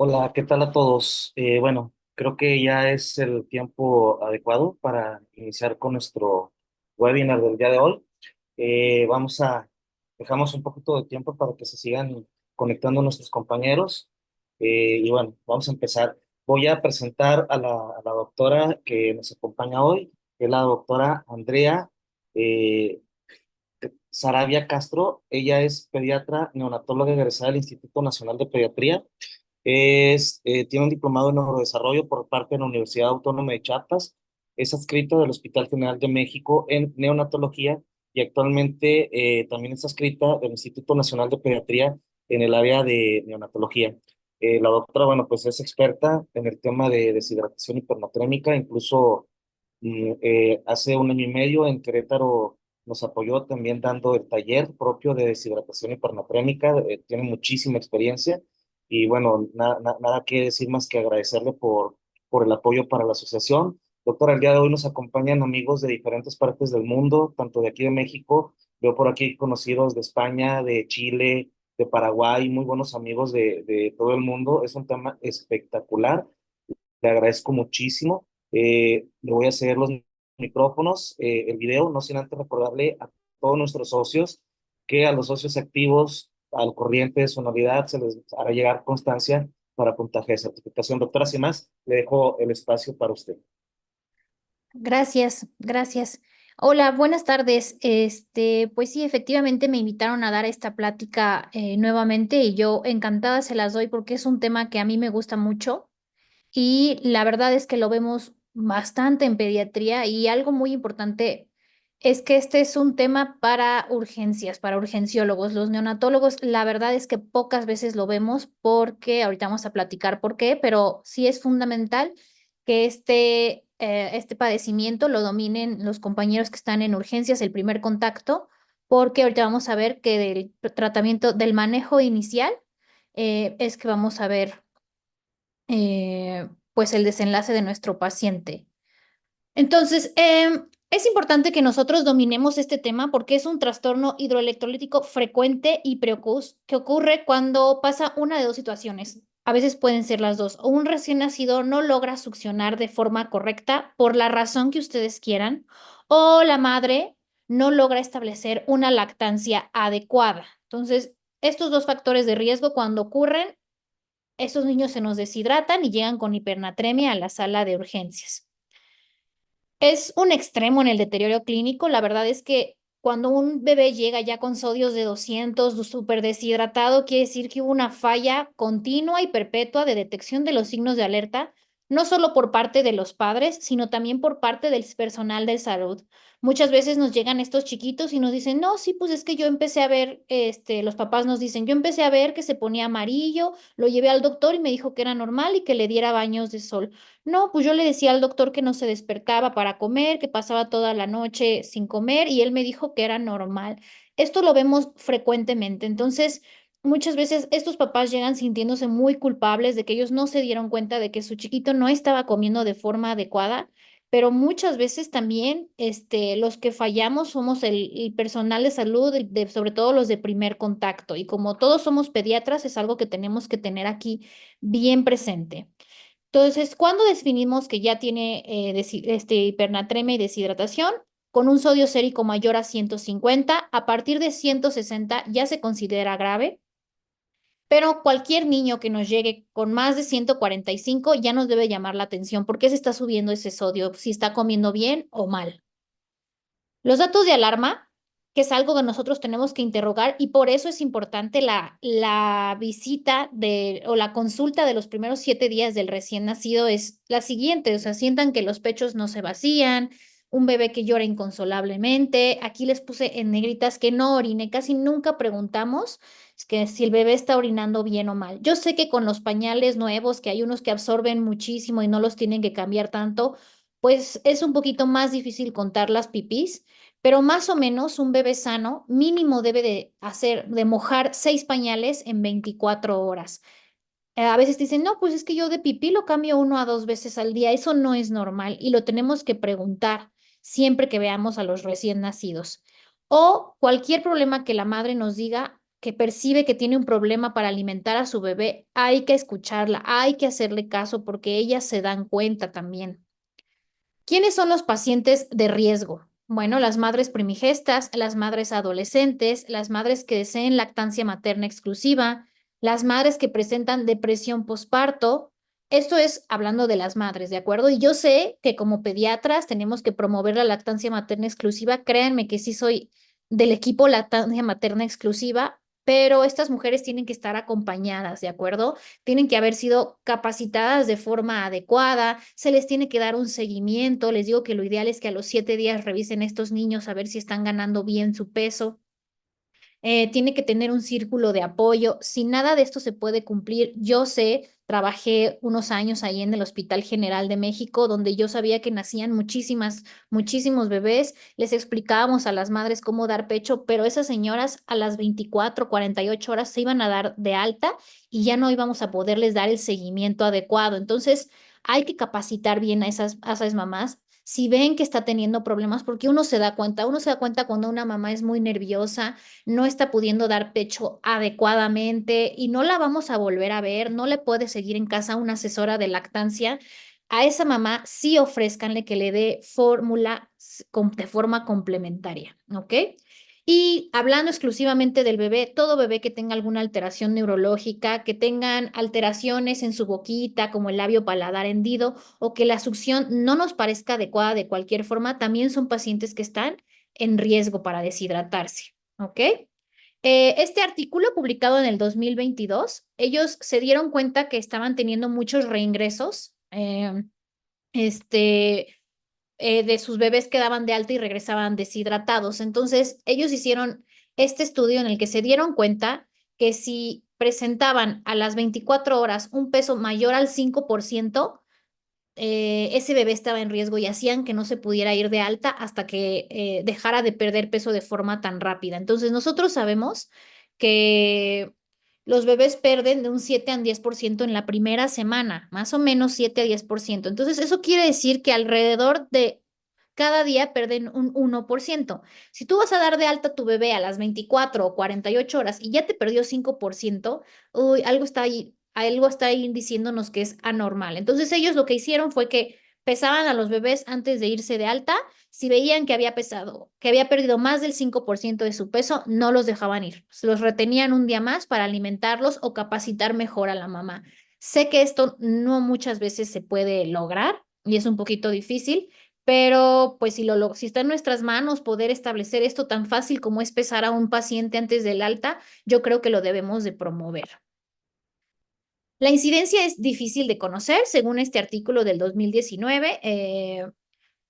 Hola, ¿qué tal a todos? Bueno, creo que ya es el tiempo adecuado para iniciar con nuestro webinar del día de hoy. Dejamos un poquito de tiempo para que se sigan conectando nuestros compañeros. Y bueno, vamos a empezar. Voy a presentar a la doctora que nos acompaña hoy, que es la doctora Andrea eh, Saravia Castro. Ella es pediatra neonatóloga egresada del Instituto Nacional de Pediatría. Tiene un diplomado en neurodesarrollo por parte de la Universidad Autónoma de Chiapas. Es adscrita del Hospital General de México en neonatología y actualmente también está adscrita del Instituto Nacional de Pediatría en el área de neonatología. La doctora, bueno, pues es experta en el tema de deshidratación hipernatrémica, incluso hace un año y medio en Querétaro nos apoyó también dando el taller propio de deshidratación hipernatrémica. Tiene muchísima experiencia y bueno, nada que decir más que agradecerle por el apoyo para la asociación. Doctora, el día de hoy nos acompañan amigos de diferentes partes del mundo, tanto de aquí de México, veo por aquí conocidos de España, de Chile, de Paraguay, muy buenos amigos de todo el mundo. Es un tema espectacular, le agradezco muchísimo. Le voy a ceder los micrófonos, el video, no sin antes recordarle a todos nuestros socios que a los socios activos, al corriente de su anualidad, se les hará llegar constancia para puntaje de certificación. Doctora, sin más, le dejo el espacio para usted. Gracias, gracias. Hola, buenas tardes. Pues sí, efectivamente me invitaron a dar esta plática nuevamente y yo encantada se las doy porque es un tema que a mí me gusta mucho y la verdad es que lo vemos bastante en pediatría y algo muy importante es que este es un tema para urgencias, para urgenciólogos. Los neonatólogos, la verdad es que pocas veces lo vemos porque ahorita vamos a platicar por qué, pero sí es fundamental que este padecimiento lo dominen los compañeros que están en urgencias, el primer contacto, porque ahorita vamos a ver que del tratamiento, del manejo inicial, es que vamos a ver pues el desenlace de nuestro paciente. Entonces, es importante que nosotros dominemos este tema porque es un trastorno hidroelectrolítico frecuente y precoz que ocurre cuando pasa una de dos situaciones. A veces pueden ser las dos. O un recién nacido no logra succionar de forma correcta por la razón que ustedes quieran, o la madre no logra establecer una lactancia adecuada. Entonces, estos dos factores de riesgo cuando ocurren, esos niños se nos deshidratan y llegan con hipernatremia a la sala de urgencias. Es un extremo en el deterioro clínico. La verdad es que cuando un bebé llega ya con sodios de 200, súper deshidratado, quiere decir que hubo una falla continua y perpetua de detección de los signos de alerta, no solo por parte de los padres, sino también por parte del personal de salud. Muchas veces nos llegan estos chiquitos y nos dicen, no, sí, pues es que yo empecé a ver, los papás nos dicen, yo empecé a ver que se ponía amarillo, lo llevé al doctor y me dijo que era normal y que le diera baños de sol. No, pues yo le decía al doctor que no se despertaba para comer, que pasaba toda la noche sin comer y él me dijo que era normal. Esto lo vemos frecuentemente. Entonces, muchas veces estos papás llegan sintiéndose muy culpables de que ellos no se dieron cuenta de que su chiquito no estaba comiendo de forma adecuada, pero muchas veces también los que fallamos somos el personal de salud, sobre todo los de primer contacto. Y como todos somos pediatras, es algo que tenemos que tener aquí bien presente. Entonces, ¿cuándo definimos que ya tiene hipernatremia y deshidratación? Con un sodio sérico mayor a 150, a partir de 160 ya se considera grave, pero cualquier niño que nos llegue con más de 145 ya nos debe llamar la atención porque se está subiendo ese sodio, si está comiendo bien o mal. Los datos de alarma, que es algo que nosotros tenemos que interrogar y por eso es importante la visita o la consulta de los primeros 7 días del recién nacido es la siguiente, o sea, sientan que los pechos no se vacían, un bebé que llora inconsolablemente. Aquí les puse en negritas que no orine, casi nunca preguntamos es que si el bebé está orinando bien o mal. Yo sé que con los pañales nuevos, que hay unos que absorben muchísimo y no los tienen que cambiar tanto, pues es un poquito más difícil contar las pipís, pero más o menos un bebé sano mínimo debe de mojar 6 pañales en 24 horas. A veces dicen, no, pues es que yo de pipí lo cambio 1 a 2 veces al día. Eso no es normal y lo tenemos que preguntar siempre que veamos a los recién nacidos. O cualquier problema que la madre nos diga, que percibe que tiene un problema para alimentar a su bebé, hay que escucharla, hay que hacerle caso porque ellas se dan cuenta también. ¿Quiénes son los pacientes de riesgo? Bueno, las madres primigestas, las madres adolescentes, las madres que deseen lactancia materna exclusiva, las madres que presentan depresión postparto. Esto es hablando de las madres, ¿de acuerdo? Y yo sé que como pediatras tenemos que promover la lactancia materna exclusiva. Créanme que sí soy del equipo lactancia materna exclusiva, pero estas mujeres tienen que estar acompañadas, ¿de acuerdo? Tienen que haber sido capacitadas de forma adecuada, se les tiene que dar un seguimiento. Les digo que lo ideal es que a los 7 días revisen estos niños a ver si están ganando bien su peso. Tiene que tener un círculo de apoyo. Si nada de esto se puede cumplir, yo sé, trabajé unos años ahí en el Hospital General de México, donde yo sabía que nacían muchísimos bebés. Les explicábamos a las madres cómo dar pecho, pero esas señoras a las 24, 48 horas se iban a dar de alta y ya no íbamos a poderles dar el seguimiento adecuado. Entonces, hay que capacitar bien a esas mamás si ven que está teniendo problemas, porque uno se da cuenta cuando una mamá es muy nerviosa, no está pudiendo dar pecho adecuadamente y no la vamos a volver a ver, no le puede seguir en casa una asesora de lactancia. A esa mamá sí ofrézcanle que le dé fórmula de forma complementaria, ¿ok? Y hablando exclusivamente del bebé, todo bebé que tenga alguna alteración neurológica, que tengan alteraciones en su boquita, como el labio paladar hendido, o que la succión no nos parezca adecuada de cualquier forma, también son pacientes que están en riesgo para deshidratarse. ¿Ok? Este artículo publicado en el 2022, ellos se dieron cuenta que estaban teniendo muchos reingresos este, de sus bebés que daban de alta y regresaban deshidratados. Entonces, ellos hicieron este estudio en el que se dieron cuenta que si presentaban a las 24 horas un peso mayor al 5%, ese bebé estaba en riesgo y hacían que no se pudiera ir de alta hasta que dejara de perder peso de forma tan rápida. Entonces, nosotros sabemos que los bebés pierden de un 7 al 10% en la primera semana, más o menos 7 a 10%. Entonces, eso quiere decir que alrededor de cada día pierden un 1%. Si tú vas a dar de alta a tu bebé a las 24 o 48 horas y ya te perdió 5%, uy, algo está ahí diciéndonos que es anormal. Entonces ellos lo que hicieron fue que pesaban a los bebés antes de irse de alta. Si veían que había pesado, que había perdido más del 5% de su peso, no los dejaban ir. Los retenían un día más para alimentarlos o capacitar mejor a la mamá. Sé que esto no muchas veces se puede lograr y es un poquito difícil, pero pues si está en nuestras manos poder establecer esto tan fácil como es pesar a un paciente antes del alta, yo creo que lo debemos de promover. La incidencia es difícil de conocer, según este artículo del 2019,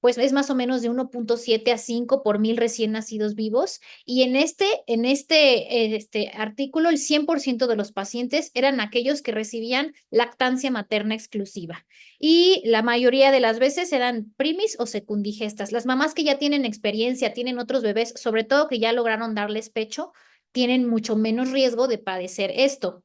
pues es más o menos de 1,7 a 5 por 1,000 recién nacidos vivos. Y en este artículo, el 100% de los pacientes eran aquellos que recibían lactancia materna exclusiva. Y la mayoría de las veces eran primis o secundigestas. Las mamás que ya tienen experiencia, tienen otros bebés, sobre todo que ya lograron darles pecho, tienen mucho menos riesgo de padecer esto.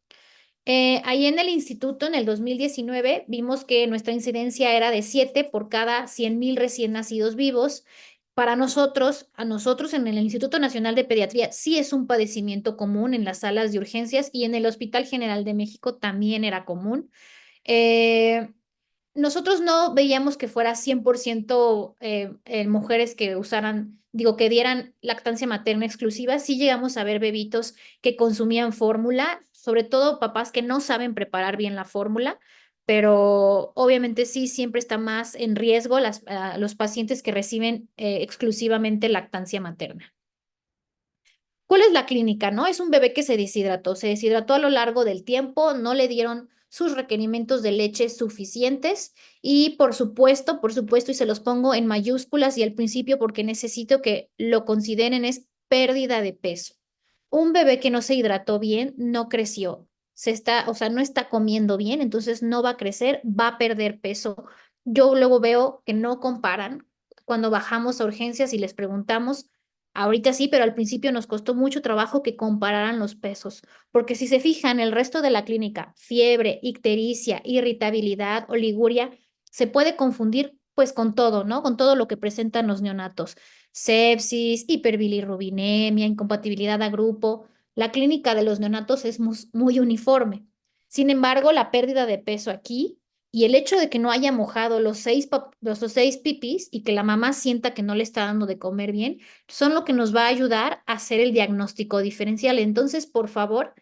Ahí en el instituto, en el 2019, vimos que nuestra incidencia era de 7 por cada 100,000 recién nacidos vivos. Para nosotros, a nosotros en el Instituto Nacional de Pediatría, sí es un padecimiento común en las salas de urgencias y en el Hospital General de México también era común. Eh, Nosotros no veíamos que fuera 100% mujeres que usaran, digo, que dieran lactancia materna exclusiva. Sí llegamos a ver bebitos que consumían fórmula, sobre todo papás que no saben preparar bien la fórmula, pero obviamente sí, siempre está más en riesgo los pacientes que reciben exclusivamente lactancia materna. ¿Cuál es la clínica, no? Es un bebé que se deshidrató a lo largo del tiempo, no le dieron sus requerimientos de leche suficientes y por supuesto, y se los pongo en mayúsculas y al principio porque necesito que lo consideren, es pérdida de peso. Un bebé que no se hidrató bien no creció, o sea, no está comiendo bien, entonces no va a crecer, va a perder peso. Yo luego veo que no comparan cuando bajamos a urgencias y les preguntamos. Ahorita sí, pero al principio nos costó mucho trabajo que compararan los pesos, porque si se fijan, el resto de la clínica, fiebre, ictericia, irritabilidad, oliguria, se puede confundir pues con todo, ¿no? Con todo lo que presentan los neonatos. Sepsis, hiperbilirrubinemia, incompatibilidad a grupo. La clínica de los neonatos es muy uniforme. Sin embargo, la pérdida de peso aquí y el hecho de que no haya mojado los seis pipis y que la mamá sienta que no le está dando de comer bien, son lo que nos va a ayudar a hacer el diagnóstico diferencial. Entonces, por favor,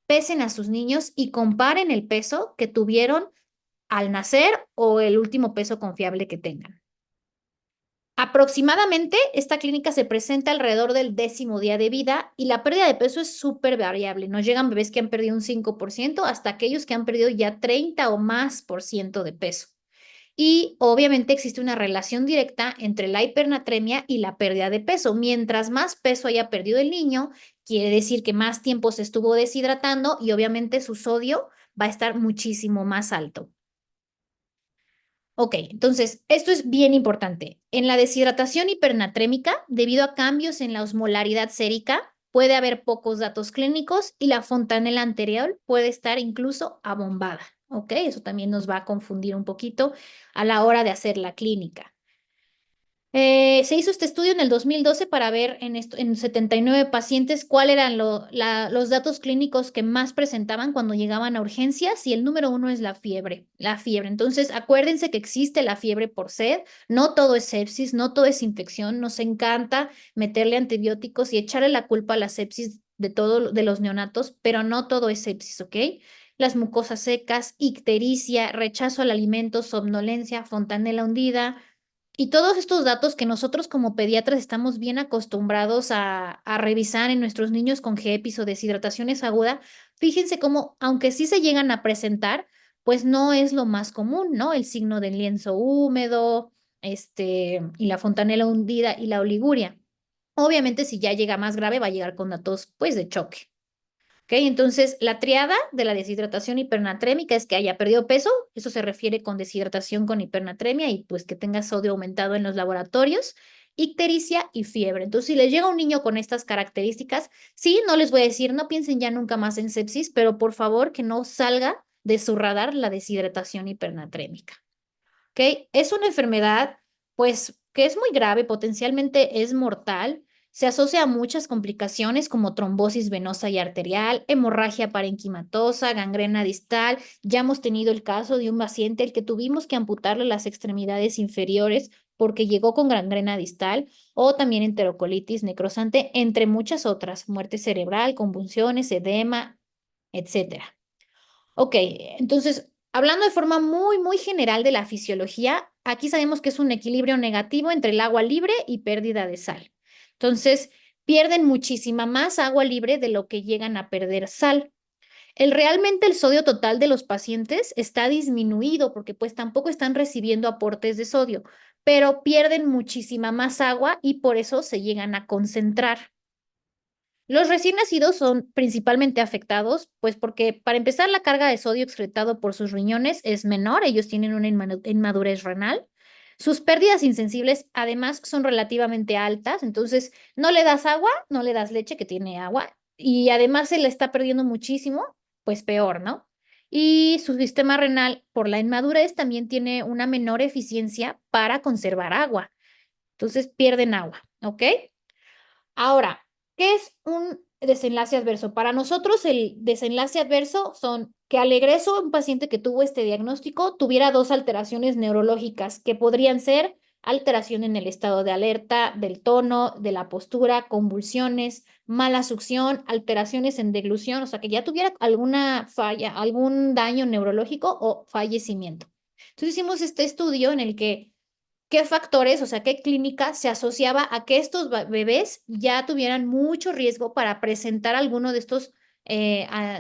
pesen a sus niños y comparen el peso que tuvieron al nacer o el último peso confiable que tengan. Aproximadamente, esta clínica se presenta alrededor del 10º día de vida y la pérdida de peso es súper variable. Nos llegan bebés que han perdido un 5% hasta aquellos que han perdido ya 30 o más por ciento de peso. Y obviamente existe una relación directa entre la hipernatremia y la pérdida de peso. Mientras más peso haya perdido el niño, quiere decir que más tiempo se estuvo deshidratando y obviamente su sodio va a estar muchísimo más alto. Ok, entonces esto es bien importante. En la deshidratación hipernatrémica, debido a cambios en la osmolaridad sérica, puede haber pocos datos clínicos y la fontanela anterior puede estar incluso abombada. Ok, eso también nos va a confundir un poquito a la hora de hacer la clínica. Se hizo este estudio en el 2012 para ver en 79 pacientes cuáles eran los datos clínicos que más presentaban cuando llegaban a urgencias y el número uno es la fiebre, la fiebre. Entonces, acuérdense que existe la fiebre por sed, no todo es sepsis, no todo es infección, nos encanta meterle antibióticos y echarle la culpa a la sepsis de los neonatos, pero no todo es sepsis, ¿ok? Las mucosas secas, ictericia, rechazo al alimento, somnolencia, fontanela hundida y todos estos datos que nosotros como pediatras estamos bien acostumbrados a revisar en nuestros niños con GEPIS o deshidrataciones aguda, fíjense cómo, aunque sí se llegan a presentar, pues no es lo más común, ¿no? El signo del lienzo húmedo, y la fontanela hundida y la oliguria. Obviamente, si ya llega más grave, va a llegar con datos, pues, de choque. ¿Ok? Entonces, la triada de la deshidratación hipernatrémica es que haya perdido peso, eso se refiere con deshidratación con hipernatremia y pues que tenga sodio aumentado en los laboratorios, ictericia y fiebre. Entonces, si les llega un niño con estas características, sí, no les voy a decir, no piensen ya nunca más en sepsis, pero por favor que no salga de su radar la deshidratación hipernatrémica. ¿Ok? Es una enfermedad, pues, que es muy grave, potencialmente es mortal. Se asocia a muchas complicaciones como trombosis venosa y arterial, hemorragia parenquimatosa, gangrena distal. Ya hemos tenido el caso de un paciente al que tuvimos que amputarle las extremidades inferiores porque llegó con gangrena distal o también enterocolitis necrosante, entre muchas otras, muerte cerebral, convulsiones, edema, etcétera. Ok, entonces, hablando de forma muy general de la fisiología, aquí sabemos que es un equilibrio negativo entre el agua libre y pérdida de sal. Entonces, pierden muchísima más agua libre de lo que llegan a perder sal. Realmente el sodio total de los pacientes está disminuido porque pues tampoco están recibiendo aportes de sodio, pero pierden muchísima más agua y por eso se llegan a concentrar. Los recién nacidos son principalmente afectados, pues porque para empezar la carga de sodio excretado por sus riñones es menor, ellos tienen una inmadurez renal. Sus pérdidas insensibles además son relativamente altas, entonces no le das agua, no le das leche que tiene agua y además se le está perdiendo muchísimo, pues peor, ¿no? Y su sistema renal por la inmadurez también tiene una menor eficiencia para conservar agua, entonces pierden agua, ¿ok? Ahora, ¿qué es un desenlace adverso? Para nosotros el desenlace adverso son que al egreso un paciente que tuvo este diagnóstico tuviera dos alteraciones neurológicas que podrían ser alteración en el estado de alerta, del tono, de la postura, convulsiones, mala succión, alteraciones en deglución, o sea, que ya tuviera alguna falla, algún daño neurológico o fallecimiento. Entonces hicimos este estudio en el que qué factores, o sea, qué clínica se asociaba a que estos bebés ya tuvieran mucho riesgo para presentar alguno de estos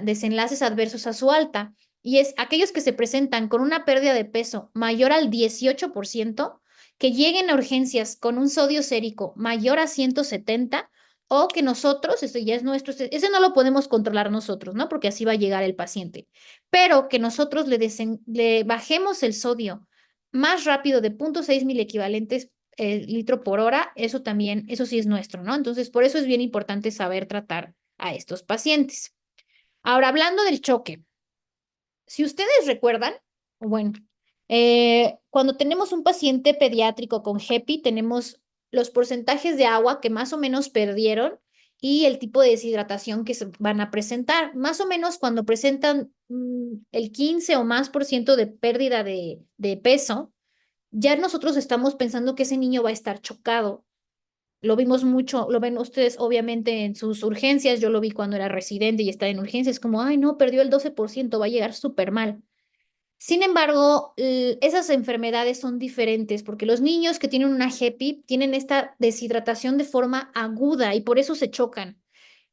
desenlaces adversos a su alta. Y es aquellos que se presentan con una pérdida de peso mayor al 18%, que lleguen a urgencias con un sodio sérico mayor a 170 o que nosotros, eso ya es nuestro, ese no lo podemos controlar nosotros, ¿no? Porque así va a llegar el paciente, pero que nosotros le bajemos el sodio más rápido de 0,6 equivalentes litro por hora, eso también, eso sí es nuestro, ¿no? Entonces, por eso es bien importante saber tratar a estos pacientes. Ahora, hablando del choque, si ustedes recuerdan, bueno, cuando tenemos un paciente pediátrico con HEPI, tenemos los porcentajes de agua que más o menos perdieron y el tipo de deshidratación que se van a presentar. Más o menos cuando presentan el 15 o más por ciento de pérdida de peso, ya nosotros estamos pensando que ese niño va a estar chocado. Lo vimos mucho, lo ven ustedes obviamente en sus urgencias, yo lo vi cuando era residente y estaba en urgencias, como, ay, no, perdió el 12%, va a llegar súper mal. Sin embargo, esas enfermedades son diferentes porque los niños que tienen una GEPI tienen esta deshidratación de forma aguda y por eso se chocan.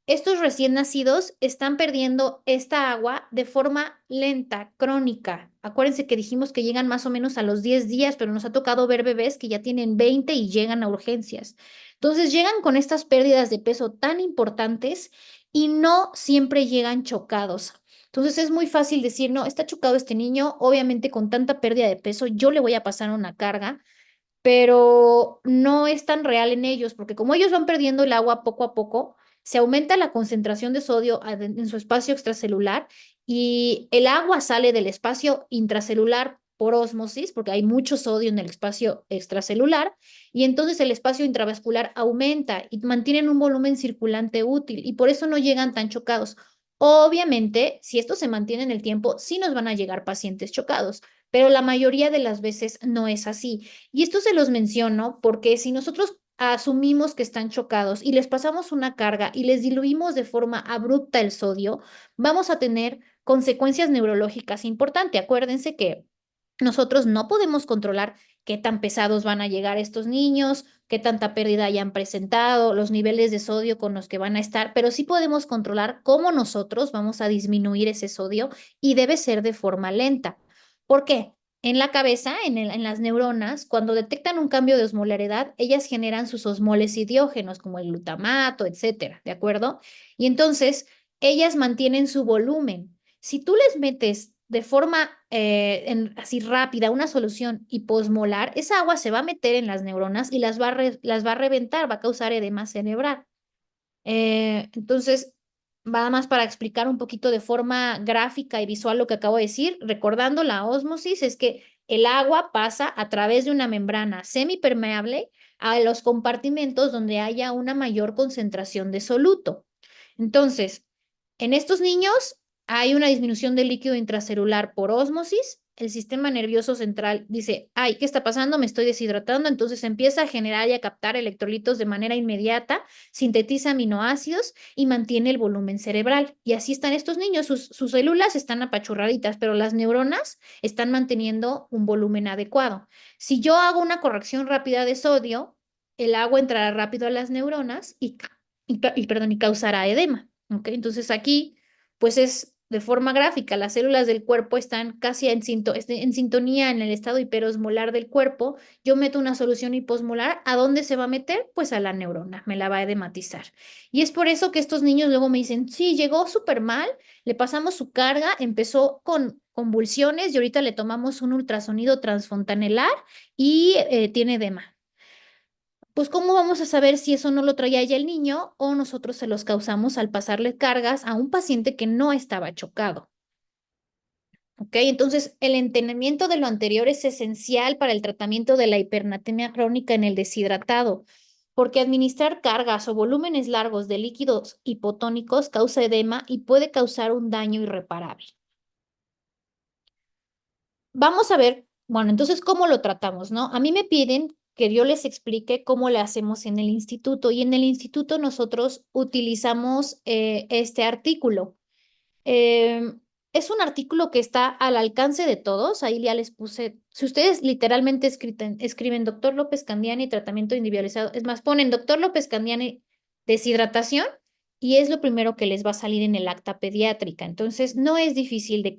Estos recién nacidos están perdiendo esta agua de forma lenta, crónica. Acuérdense que dijimos que llegan más o menos a los 10 días, pero nos ha tocado ver bebés que ya tienen 20 y llegan a urgencias. Entonces llegan con estas pérdidas de peso tan importantes y no siempre llegan chocados. Entonces es muy fácil decir, no, está chocado este niño, obviamente con tanta pérdida de peso, yo le voy a pasar una carga, pero no es tan real en ellos, porque como ellos van perdiendo el agua poco a poco, se aumenta la concentración de sodio en su espacio extracelular y el agua sale del espacio intracelular por ósmosis, porque hay mucho sodio en el espacio extracelular, y entonces el espacio intravascular aumenta y mantienen un volumen circulante útil, y por eso no llegan tan chocados. Obviamente, si esto se mantiene en el tiempo, sí nos van a llegar pacientes chocados, pero la mayoría de las veces no es así. Y esto se los menciono porque si nosotros asumimos que están chocados y les pasamos una carga y les diluimos de forma abrupta el sodio, vamos a tener consecuencias neurológicas importantes. Acuérdense que nosotros no podemos controlar qué tan pesados van a llegar estos niños, qué tanta pérdida hayan presentado, los niveles de sodio con los que van a estar, pero sí podemos controlar cómo nosotros vamos a disminuir ese sodio y debe ser de forma lenta. ¿Por qué? En la cabeza, en las neuronas, cuando detectan un cambio de osmolaridad, ellas generan sus osmoles idiógenos, como el glutamato, etcétera, ¿de acuerdo? Y entonces, ellas mantienen su volumen. Si tú les metes de forma así rápida una solución hiposmolar, esa agua se va a meter en las neuronas y las va a reventar, va a causar edema cerebral. Entonces, nada más para explicar un poquito de forma gráfica y visual lo que acabo de decir, recordando la ósmosis, es que el agua pasa a través de una membrana semipermeable a los compartimentos donde haya una mayor concentración de soluto. Entonces, en estos niños hay una disminución del líquido intracelular por ósmosis. El sistema nervioso central dice, ay, ¿qué está pasando? Me estoy deshidratando. Entonces empieza a generar y a captar electrolitos de manera inmediata, sintetiza aminoácidos y mantiene el volumen cerebral. Y así están estos niños. Sus células están apachurraditas, pero las neuronas están manteniendo un volumen adecuado. Si yo hago una corrección rápida de sodio, el agua entrará rápido a las neuronas y causará edema. ¿Ok? Entonces aquí, pues es de forma gráfica, las células del cuerpo están casi en sintonía en el estado hiperosmolar del cuerpo. Yo meto una solución hiposmolar, ¿a dónde se va a meter? Pues a la neurona, me la va a edematizar. Y es por eso que estos niños luego me dicen, sí, llegó súper mal, le pasamos su carga, empezó con convulsiones y ahorita le tomamos un ultrasonido transfontanelar y tiene edema. Pues, ¿cómo vamos a saber si eso no lo traía ya el niño o nosotros se los causamos al pasarle cargas a un paciente que no estaba chocado? ¿Ok? Entonces, el entendimiento de lo anterior es esencial para el tratamiento de la hipernatremia crónica en el deshidratado, porque administrar cargas o volúmenes largos de líquidos hipotónicos causa edema y puede causar un daño irreparable. Vamos a ver, bueno, entonces, ¿cómo lo tratamos, no? A mí me piden que yo les explique cómo le hacemos en el instituto y en el instituto nosotros utilizamos este artículo. Em, es un artículo que está al alcance de todos, ahí ya les puse, si ustedes literalmente escriben doctor López Candiani tratamiento individualizado, es más, ponen doctor López Candiani deshidratación y es lo primero que les va a salir en el acta pediátrica, entonces no es difícil de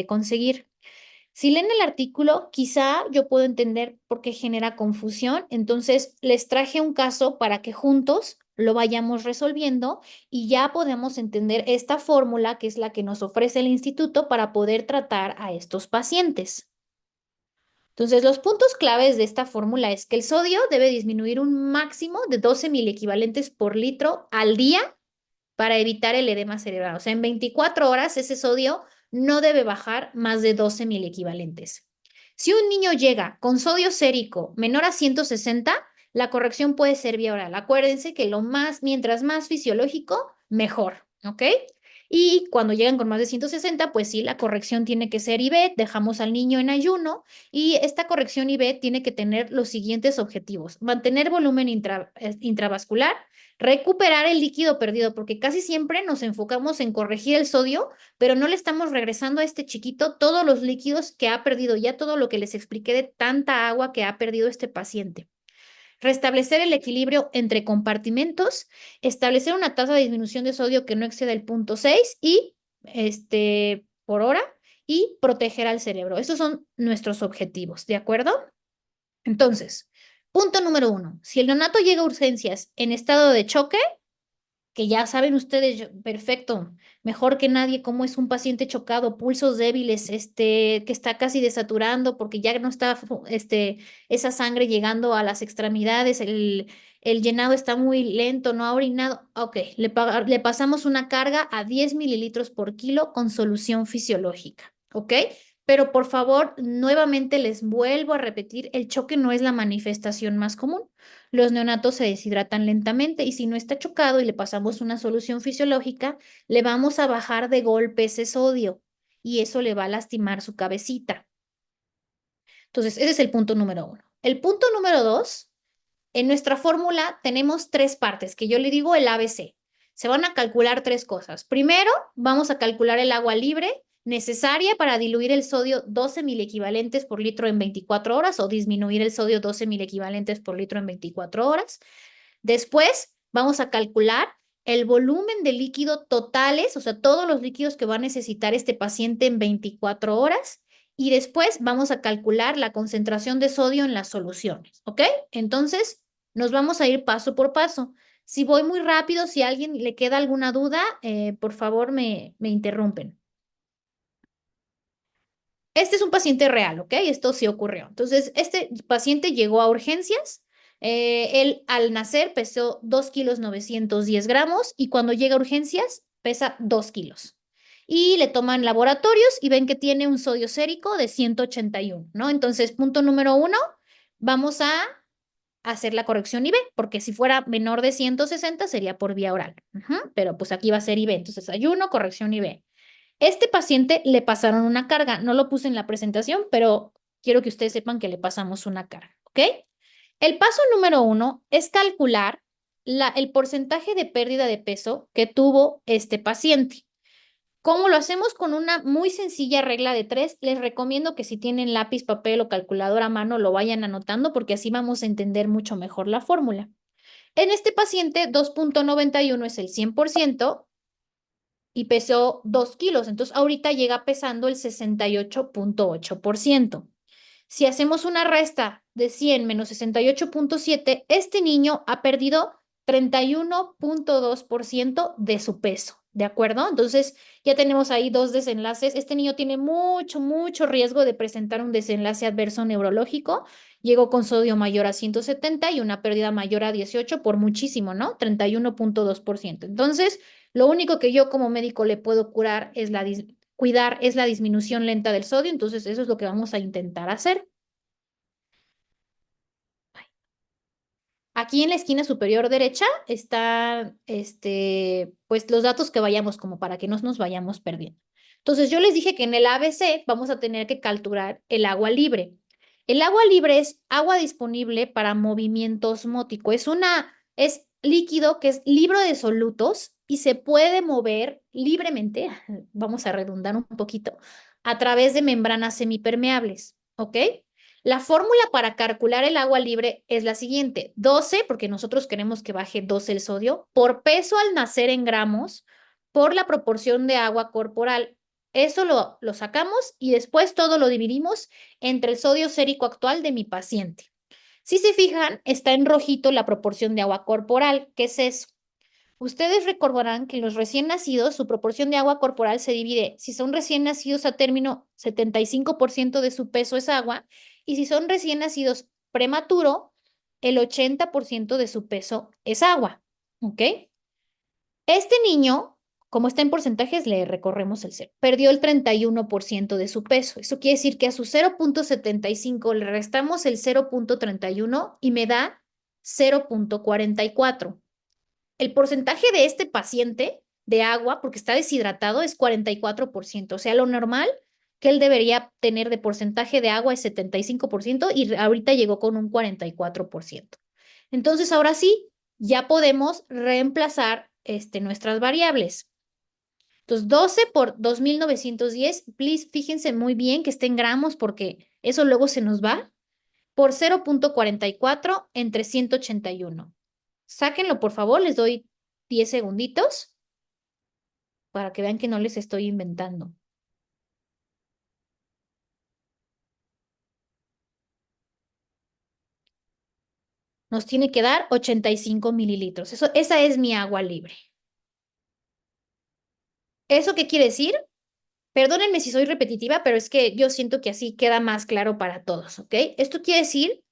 conseguir. Si leen el artículo, quizá yo puedo entender por qué genera confusión, entonces les traje un caso para que juntos lo vayamos resolviendo y ya podemos entender esta fórmula que es la que nos ofrece el instituto para poder tratar a estos pacientes. Entonces, los puntos claves de esta fórmula es que el sodio debe disminuir un máximo de 12 miliequivalentes por litro al día para evitar el edema cerebral. O sea, en 24 horas ese sodio no debe bajar más de 12 miliequivalentes. Si un niño llega con sodio sérico menor a 160, la corrección puede ser vía oral. Acuérdense que mientras más fisiológico, mejor, ¿ok? Y cuando llegan con más de 160, pues sí, la corrección tiene que ser IV, dejamos al niño en ayuno y esta corrección IV tiene que tener los siguientes objetivos: mantener volumen intravascular, recuperar el líquido perdido, porque casi siempre nos enfocamos en corregir el sodio, pero no le estamos regresando a este chiquito todos los líquidos que ha perdido, ya todo lo que les expliqué de tanta agua que ha perdido este paciente. Restablecer el equilibrio entre compartimentos, establecer una tasa de disminución de sodio que no exceda el 0,6 y por hora, y proteger al cerebro. Esos son nuestros objetivos, ¿de acuerdo? Entonces, punto número 1. Si el neonato llega a urgencias en estado de choque, que ya saben ustedes perfecto, mejor que nadie cómo es un paciente chocado, pulsos débiles, que está casi desaturando porque ya no está esa sangre llegando a las extremidades, el llenado está muy lento, no ha orinado. Ok, le pasamos una carga a 10 mililitros por kilo con solución fisiológica, ¿ok? Pero por favor, nuevamente les vuelvo a repetir, el choque no es la manifestación más común. Los neonatos se deshidratan lentamente y si no está chocado y le pasamos una solución fisiológica, le vamos a bajar de golpe ese sodio y eso le va a lastimar su cabecita. Entonces, ese es el punto número 1. El punto número 2, en nuestra fórmula tenemos 3 partes, que yo le digo el ABC. Se van a calcular 3 cosas. Primero, vamos a calcular el agua libre necesaria para diluir el sodio 12 equivalentes por litro en 24 horas o disminuir el sodio 12 equivalentes por litro en 24 horas. Después, vamos a calcular el volumen de líquido totales, o sea, todos los líquidos que va a necesitar este paciente en 24 horas. Y después vamos a calcular la concentración de sodio en las soluciones, ¿ok? Entonces, nos vamos a ir paso por paso. Si voy muy rápido, si a alguien le queda alguna duda, por favor me interrumpen. Este es un paciente real, ¿ok? Esto sí ocurrió. Entonces, este paciente llegó a urgencias. Él al nacer pesó 2 kilos 910 gramos y cuando llega a urgencias pesa 2 kilos. Y le toman laboratorios y ven que tiene un sodio sérico de 181, ¿no? Entonces, punto número 1, vamos a hacer la corrección IV, porque si fuera menor de 160 sería por vía oral. Pero pues aquí va a ser IV. Entonces, ayuno, corrección IV. Este paciente le pasaron una carga. No lo puse en la presentación, pero quiero que ustedes sepan que le pasamos una carga, ¿ok? El paso número 1 es calcular el porcentaje de pérdida de peso que tuvo este paciente. ¿Cómo lo hacemos? Con una muy sencilla regla de 3. Les recomiendo que si tienen lápiz, papel o calculadora a mano lo vayan anotando porque así vamos a entender mucho mejor la fórmula. En este paciente, 2,91 es el 100% y pesó 2 kilos. Entonces, ahorita llega pesando el 68,8%. Si hacemos una resta de 100 menos 68,7, este niño ha perdido 31,2% de su peso. ¿De acuerdo? Entonces, ya tenemos ahí 2 desenlaces. Este niño tiene mucho, mucho riesgo de presentar un desenlace adverso neurológico. Llegó con sodio mayor a 170 y una pérdida mayor a 18 por muchísimo, ¿no? 31,2%. Entonces, lo único que yo como médico le puedo cuidar es la disminución lenta del sodio, entonces eso es lo que vamos a intentar hacer. Aquí en la esquina superior derecha están pues los datos que vayamos como para que no nos vayamos perdiendo. Entonces yo les dije que en el ABC vamos a tener que calcular el agua libre. El agua libre es agua disponible para movimiento osmótico. Es líquido que es libre de solutos y se puede mover libremente, vamos a redundar un poquito, a través de membranas semipermeables, ¿ok? La fórmula para calcular el agua libre es la siguiente: 12, porque nosotros queremos que baje 12 el sodio, por peso al nacer en gramos, por la proporción de agua corporal. Eso lo sacamos y después todo lo dividimos entre el sodio sérico actual de mi paciente. Si se fijan, está en rojito la proporción de agua corporal. ¿Qué es eso? Ustedes recordarán que en los recién nacidos su proporción de agua corporal se divide. Si son recién nacidos a término, 75% de su peso es agua, y si son recién nacidos prematuro, el 80% de su peso es agua. ¿Ok? Este niño, como está en porcentajes, le recorremos el cero. Perdió el 31% de su peso. Eso quiere decir que a su 0,75 le restamos el 0,31 y me da 0,44. El porcentaje de este paciente de agua, porque está deshidratado, es 44%. O sea, lo normal que él debería tener de porcentaje de agua es 75% y ahorita llegó con un 44%. Entonces, ahora sí, ya podemos reemplazar nuestras variables. Entonces, 12 por 2.910, please, fíjense muy bien que esté en gramos porque eso luego se nos va, por 0,44 entre 181. Sáquenlo, por favor, les doy 10 segunditos para que vean que no les estoy inventando. Nos tiene que dar 85 mililitros. Esa es mi agua libre. ¿Eso qué quiere decir? Perdónenme si soy repetitiva, pero es que yo siento que así queda más claro para todos, ¿ok? Esto quiere decir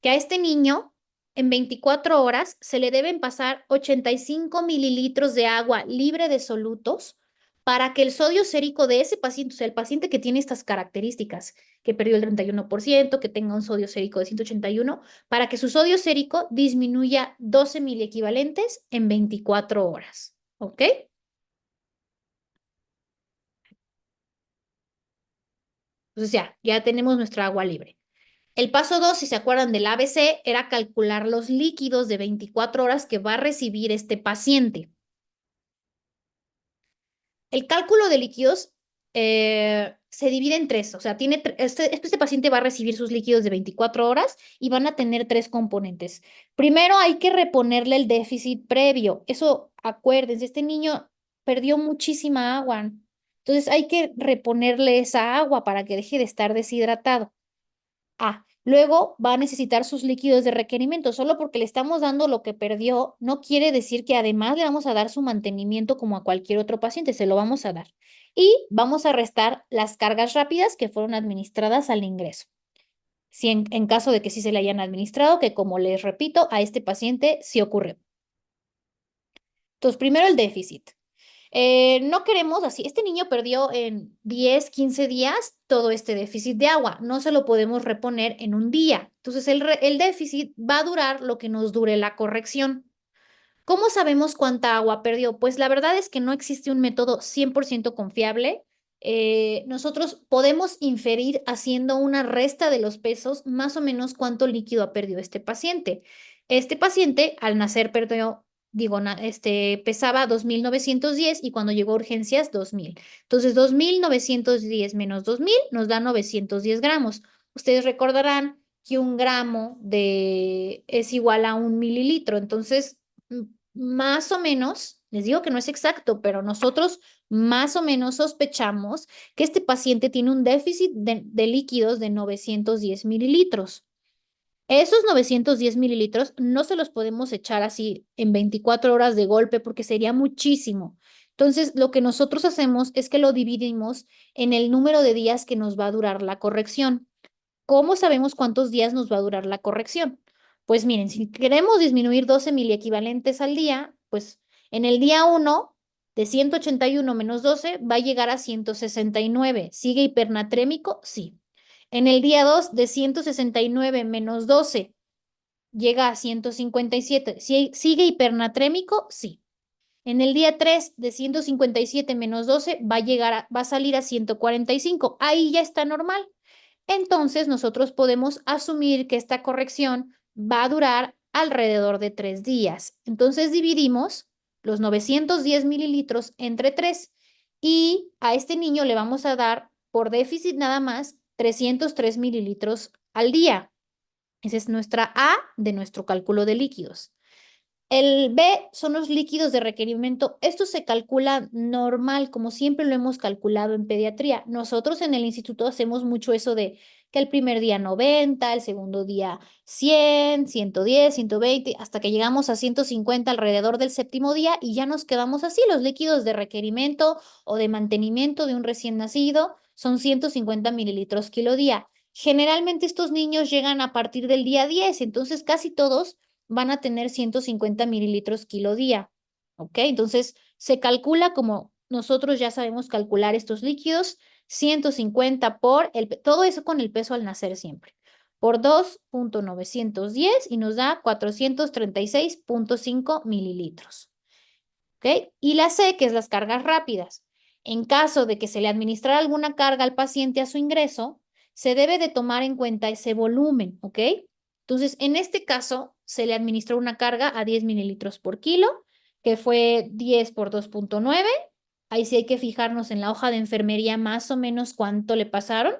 que a este niño en 24 horas se le deben pasar 85 mililitros de agua libre de solutos para que el sodio sérico de ese paciente, o sea, el paciente que tiene estas características, que perdió el 31%, que tenga un sodio sérico de 181, para que su sodio sérico disminuya 12 miliequivalentes en 24 horas, ¿ok? Entonces ya tenemos nuestra agua libre. El paso 2, si se acuerdan del ABC, era calcular los líquidos de 24 horas que va a recibir este paciente. El cálculo de líquidos se divide en tres, o sea, este paciente va a recibir sus líquidos de 24 horas y van a tener tres componentes. Primero hay que reponerle el déficit previo. Eso, acuérdense, este niño perdió muchísima agua. Entonces hay que reponerle esa agua para que deje de estar deshidratado. Luego va a necesitar sus líquidos de requerimiento. Solo porque le estamos dando lo que perdió, no quiere decir que además le vamos a dar su mantenimiento como a cualquier otro paciente, se lo vamos a dar. Y vamos a restar las cargas rápidas que fueron administradas al ingreso. Si en caso de que sí se le hayan administrado, que como les repito, a este paciente sí ocurrió. Entonces, primero el déficit. No queremos así. Este niño perdió en 10, 15 días todo este déficit de agua. No se lo podemos reponer en un día. Entonces, el déficit va a durar lo que nos dure la corrección. ¿Cómo sabemos cuánta agua perdió? Pues la verdad es que no existe un método 100% confiable. Nosotros podemos inferir haciendo una resta de los pesos más o menos cuánto líquido ha perdido este paciente. Este paciente al nacer perdió, digo, pesaba 2.910 y cuando llegó a urgencias 2.000. Entonces 2.910 menos 2.000 nos da 910 gramos. Ustedes recordarán que un gramo es igual a un mililitro. Entonces, más o menos, les digo que no es exacto, pero nosotros más o menos sospechamos que este paciente tiene un déficit de líquidos de 910 mililitros. Esos 910 mililitros no se los podemos echar así en 24 horas de golpe porque sería muchísimo. Entonces, lo que nosotros hacemos es que lo dividimos en el número de días que nos va a durar la corrección. ¿Cómo sabemos cuántos días nos va a durar la corrección? Pues miren, si queremos disminuir 12 miliequivalentes al día, pues en el día 1 de 181 menos 12 va a llegar a 169. ¿Sigue hipernatrémico? Sí. En el día 2 de 169 menos 12 llega a 157. ¿Sigue hipernatrémico? Sí. En el día 3 de 157 menos 12 va a salir a 145. Ahí ya está normal. Entonces nosotros podemos asumir que esta corrección va a durar alrededor de 3 días. Entonces dividimos los 910 mililitros entre 3 y a este niño le vamos a dar por déficit nada más 303 mililitros al día. Esa es nuestra A de nuestro cálculo de líquidos. El B son los líquidos de requerimiento. Esto se calcula normal, como siempre lo hemos calculado en pediatría. Nosotros en el instituto hacemos mucho eso de que el primer día 90, el segundo día 100, 110, 120, hasta que llegamos a 150 alrededor del séptimo día y ya nos quedamos así. Los líquidos de requerimiento o de mantenimiento de un recién nacido son 150 mililitros kilo día. Generalmente estos niños llegan a partir del día 10, entonces casi todos van a tener 150 mililitros kilo día. ¿Ok? Entonces, se calcula como nosotros ya sabemos calcular estos líquidos, 150 todo eso con el peso al nacer siempre. por 2,910 y nos da 436,5 mililitros. ¿Ok? Y la C, que es las cargas rápidas. En caso de que se le administrara alguna carga al paciente a su ingreso, se debe de tomar en cuenta ese volumen, ¿ok? Entonces, en este caso, se le administró una carga a 10 mililitros por kilo, que fue 10 por 2,9. Ahí sí hay que fijarnos en la hoja de enfermería más o menos cuánto le pasaron.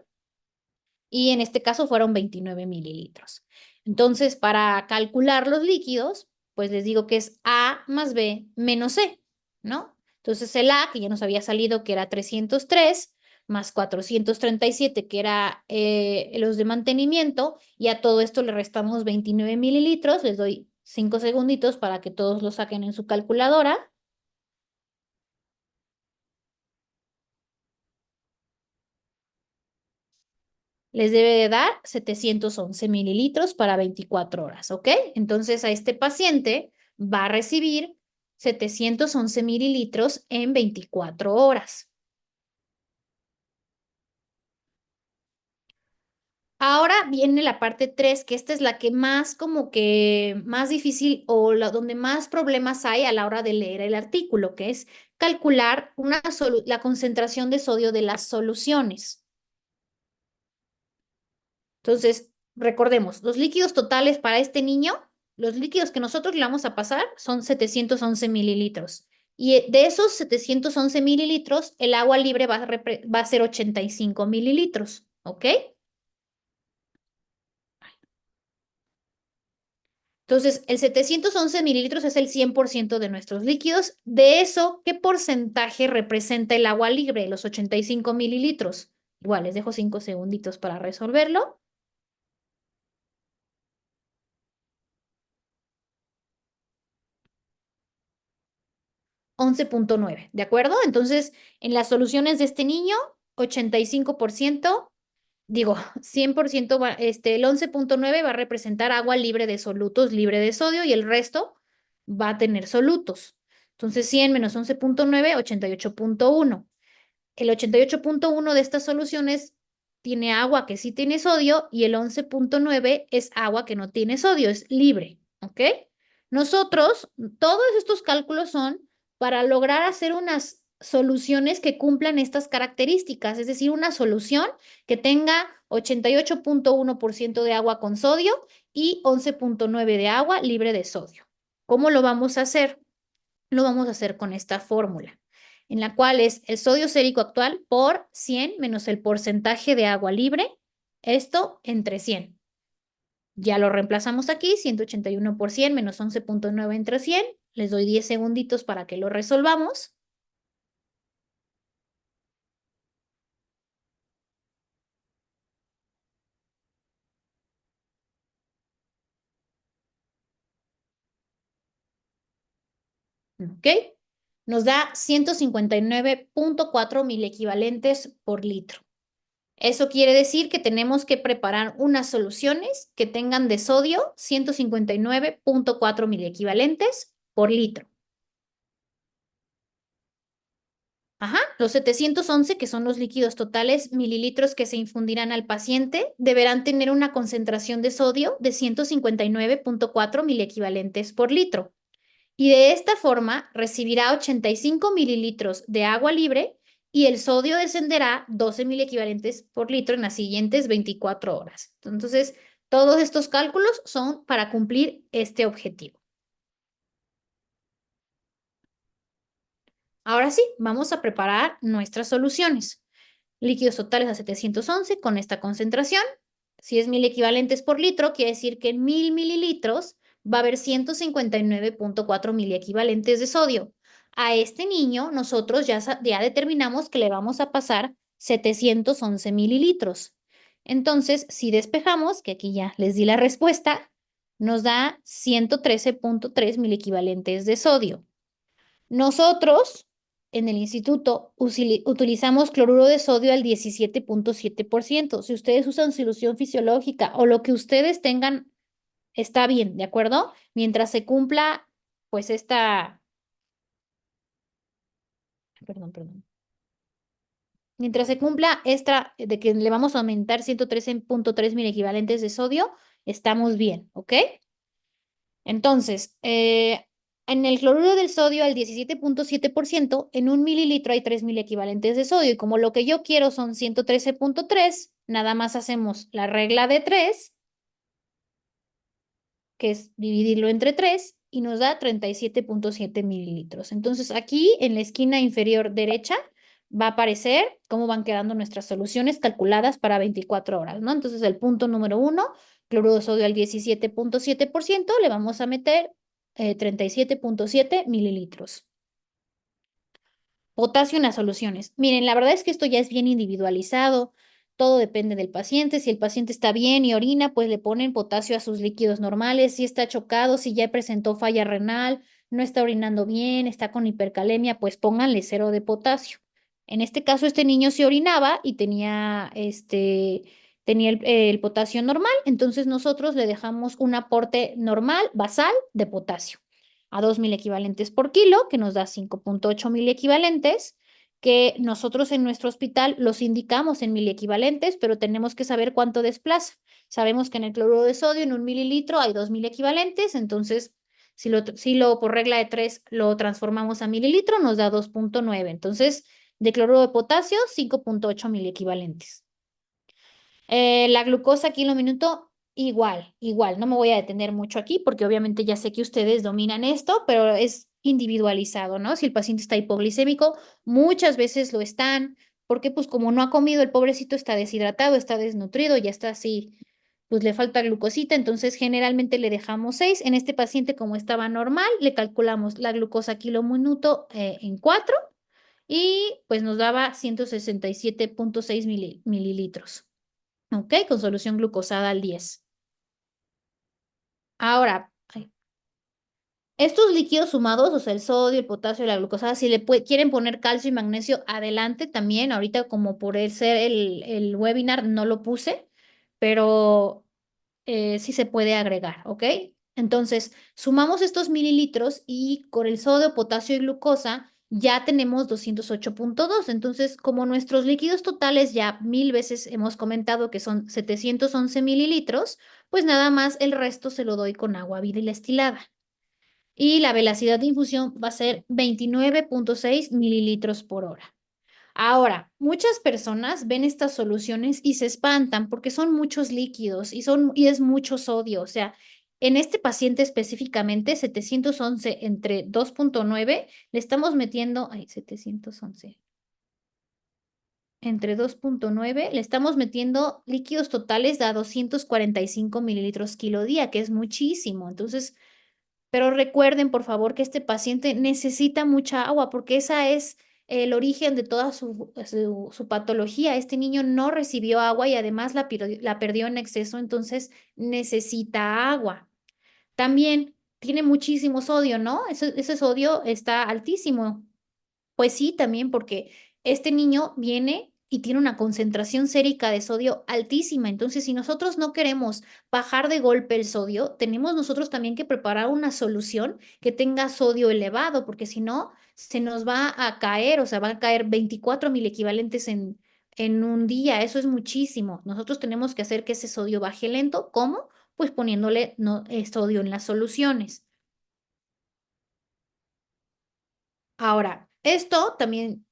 Y en este caso fueron 29 mililitros. Entonces, para calcular los líquidos, pues les digo que es A más B menos C, ¿no? Entonces el A, que ya nos había salido, que era 303, más 437, que era los de mantenimiento, y a todo esto le restamos 29 mililitros. Les doy 5 segunditos para que todos lo saquen en su calculadora. Les debe de dar 711 mililitros para 24 horas, ¿ok? Entonces a este paciente va a recibir 711 mililitros en 24 horas. Ahora viene la parte 3, que esta es la que más como que más difícil o donde más problemas hay a la hora de leer el artículo, que es calcular la concentración de sodio de las soluciones. Entonces, recordemos, los líquidos totales para este niño, los líquidos que nosotros le vamos a pasar son 711 mililitros. Y de esos 711 mililitros, el agua libre va a ser 85 mililitros, ¿ok? Entonces, el 711 mililitros es el 100% de nuestros líquidos. De eso, ¿qué porcentaje representa el agua libre? Los 85 mililitros. Igual, les dejo 5 segunditos para resolverlo. 11,9, ¿de acuerdo? Entonces, en las soluciones de este niño, 85%, digo, 100%, el 11,9 va a representar agua libre de solutos, libre de sodio, y el resto va a tener solutos. Entonces, 100 menos 11,9, 88,1. El 88,1 de estas soluciones tiene agua que sí tiene sodio y el 11,9 es agua que no tiene sodio, es libre, ¿ok? Nosotros, todos estos cálculos son para lograr hacer unas soluciones que cumplan estas características, es decir, una solución que tenga 88,1% de agua con sodio y 11,9 de agua libre de sodio. ¿Cómo lo vamos a hacer? Lo vamos a hacer con esta fórmula, en la cual es el sodio sérico actual por 100 menos el porcentaje de agua libre, esto entre 100. Ya lo reemplazamos aquí, 181 por 100 menos 11,9 entre 100. Les doy 10 segunditos para que lo resolvamos. ¿Ok? Nos da 159,4 equivalentes por litro. Eso quiere decir que tenemos que preparar unas soluciones que tengan de sodio 159,4 equivalentes por litro. Ajá, los 711, que son los líquidos totales, mililitros que se infundirán al paciente, deberán tener una concentración de sodio de 159,4 equivalentes por litro. Y de esta forma recibirá 85 mililitros de agua libre y el sodio descenderá 12 equivalentes por litro en las siguientes 24 horas. Entonces, todos estos cálculos son para cumplir este objetivo. Ahora sí, vamos a preparar nuestras soluciones. Líquidos totales a 711 con esta concentración. Si es 1000 equivalentes por litro, quiere decir que en 1000 mililitros va a haber 159,4 equivalentes de sodio. A este niño nosotros ya determinamos que le vamos a pasar 711 mililitros. Entonces, si despejamos, que aquí ya les di la respuesta, nos da 113,3 equivalentes de sodio. Nosotros en el instituto utilizamos cloruro de sodio al 17,7%. Si ustedes usan solución fisiológica o lo que ustedes tengan, está bien, ¿de acuerdo? Mientras se cumpla, pues perdón. Mientras se cumpla esta de que le vamos a aumentar 113.3 mil equivalentes de sodio, estamos bien, ¿ok? Entonces, en el cloruro del sodio al 17.7%, en 1 mililitro hay 3.000 equivalentes de sodio. Y como lo que yo quiero son 113.3, nada más hacemos la regla de 3, que es dividirlo entre 3, y nos da 37.7 mililitros. Entonces, aquí en la esquina inferior derecha va a aparecer cómo van quedando nuestras soluciones calculadas para 24 horas, ¿no? Entonces, el punto número 1, cloruro de sodio al 17.7%, le vamos a meter 37.7 mililitros. Potasio en las soluciones. Miren, la verdad es que esto ya es bien individualizado. Todo depende del paciente. Si el paciente está bien y orina, pues le ponen potasio a sus líquidos normales. Si está chocado, si ya presentó falla renal, no está orinando bien, está con hipercalemia, pues pónganle 0 de potasio. En este caso, este niño se orinaba y tenía el potasio normal, entonces nosotros le dejamos un aporte normal, basal, de potasio a 2.000 equivalentes por kilo, que nos da 5.8 mil equivalentes, que nosotros en nuestro hospital los indicamos en mil equivalentes, pero tenemos que saber cuánto desplaza. Sabemos que en el cloruro de sodio, en 1 mililitro, hay 2.000 equivalentes, entonces si lo por regla de 3 lo transformamos a mililitro, nos da 2.9. Entonces, de cloruro de potasio, 5.8 mil equivalentes. La glucosa kilo minuto, igual. No me voy a detener mucho aquí porque obviamente ya sé que ustedes dominan esto, pero es individualizado, ¿no? Si el paciente está hipoglicémico, muchas veces lo están, porque pues como no ha comido, el pobrecito está deshidratado, está desnutrido, ya está así, pues le falta glucosita, entonces generalmente le dejamos 6. En este paciente, como estaba normal, le calculamos la glucosa kilo minuto en 4 y pues nos daba 167.6 mililitros. ¿Ok? Con solución glucosada al 10. Ahora, estos líquidos sumados, o sea, el sodio, el potasio y la glucosada, si le quieren poner calcio y magnesio, adelante también. Ahorita, como por ser el webinar, no lo puse, pero sí se puede agregar, ¿ok? Entonces, sumamos estos mililitros y con el sodio, potasio y glucosa ya tenemos 208.2. Entonces, como nuestros líquidos totales ya 1.000 veces hemos comentado que son 711 mililitros, pues nada más el resto se lo doy con agua vida y destilada. Y la velocidad de infusión va a ser 29.6 mililitros por hora. Ahora, muchas personas ven estas soluciones y se espantan porque son muchos líquidos y es mucho sodio. O sea, en este paciente específicamente, 711 entre 2.9, le estamos metiendo, 711 entre 2.9, le estamos metiendo líquidos totales a 245 mililitros kilo día, que es muchísimo. Entonces, pero recuerden, por favor, que este paciente necesita mucha agua porque esa es el origen de toda su patología. Este niño no recibió agua y además la perdió en exceso, entonces necesita agua. También tiene muchísimo sodio, ¿no? Ese sodio está altísimo. Pues sí, también porque este niño viene y tiene una concentración sérica de sodio altísima. Entonces, si nosotros no queremos bajar de golpe el sodio, tenemos nosotros también que preparar una solución que tenga sodio elevado, porque si no, se nos va a caer, o sea, van a caer 24.000 equivalentes en un día. Eso es muchísimo. Nosotros tenemos que hacer que ese sodio baje lento. ¿Cómo? Pues poniéndole no, sodio en las soluciones. Ahora, esto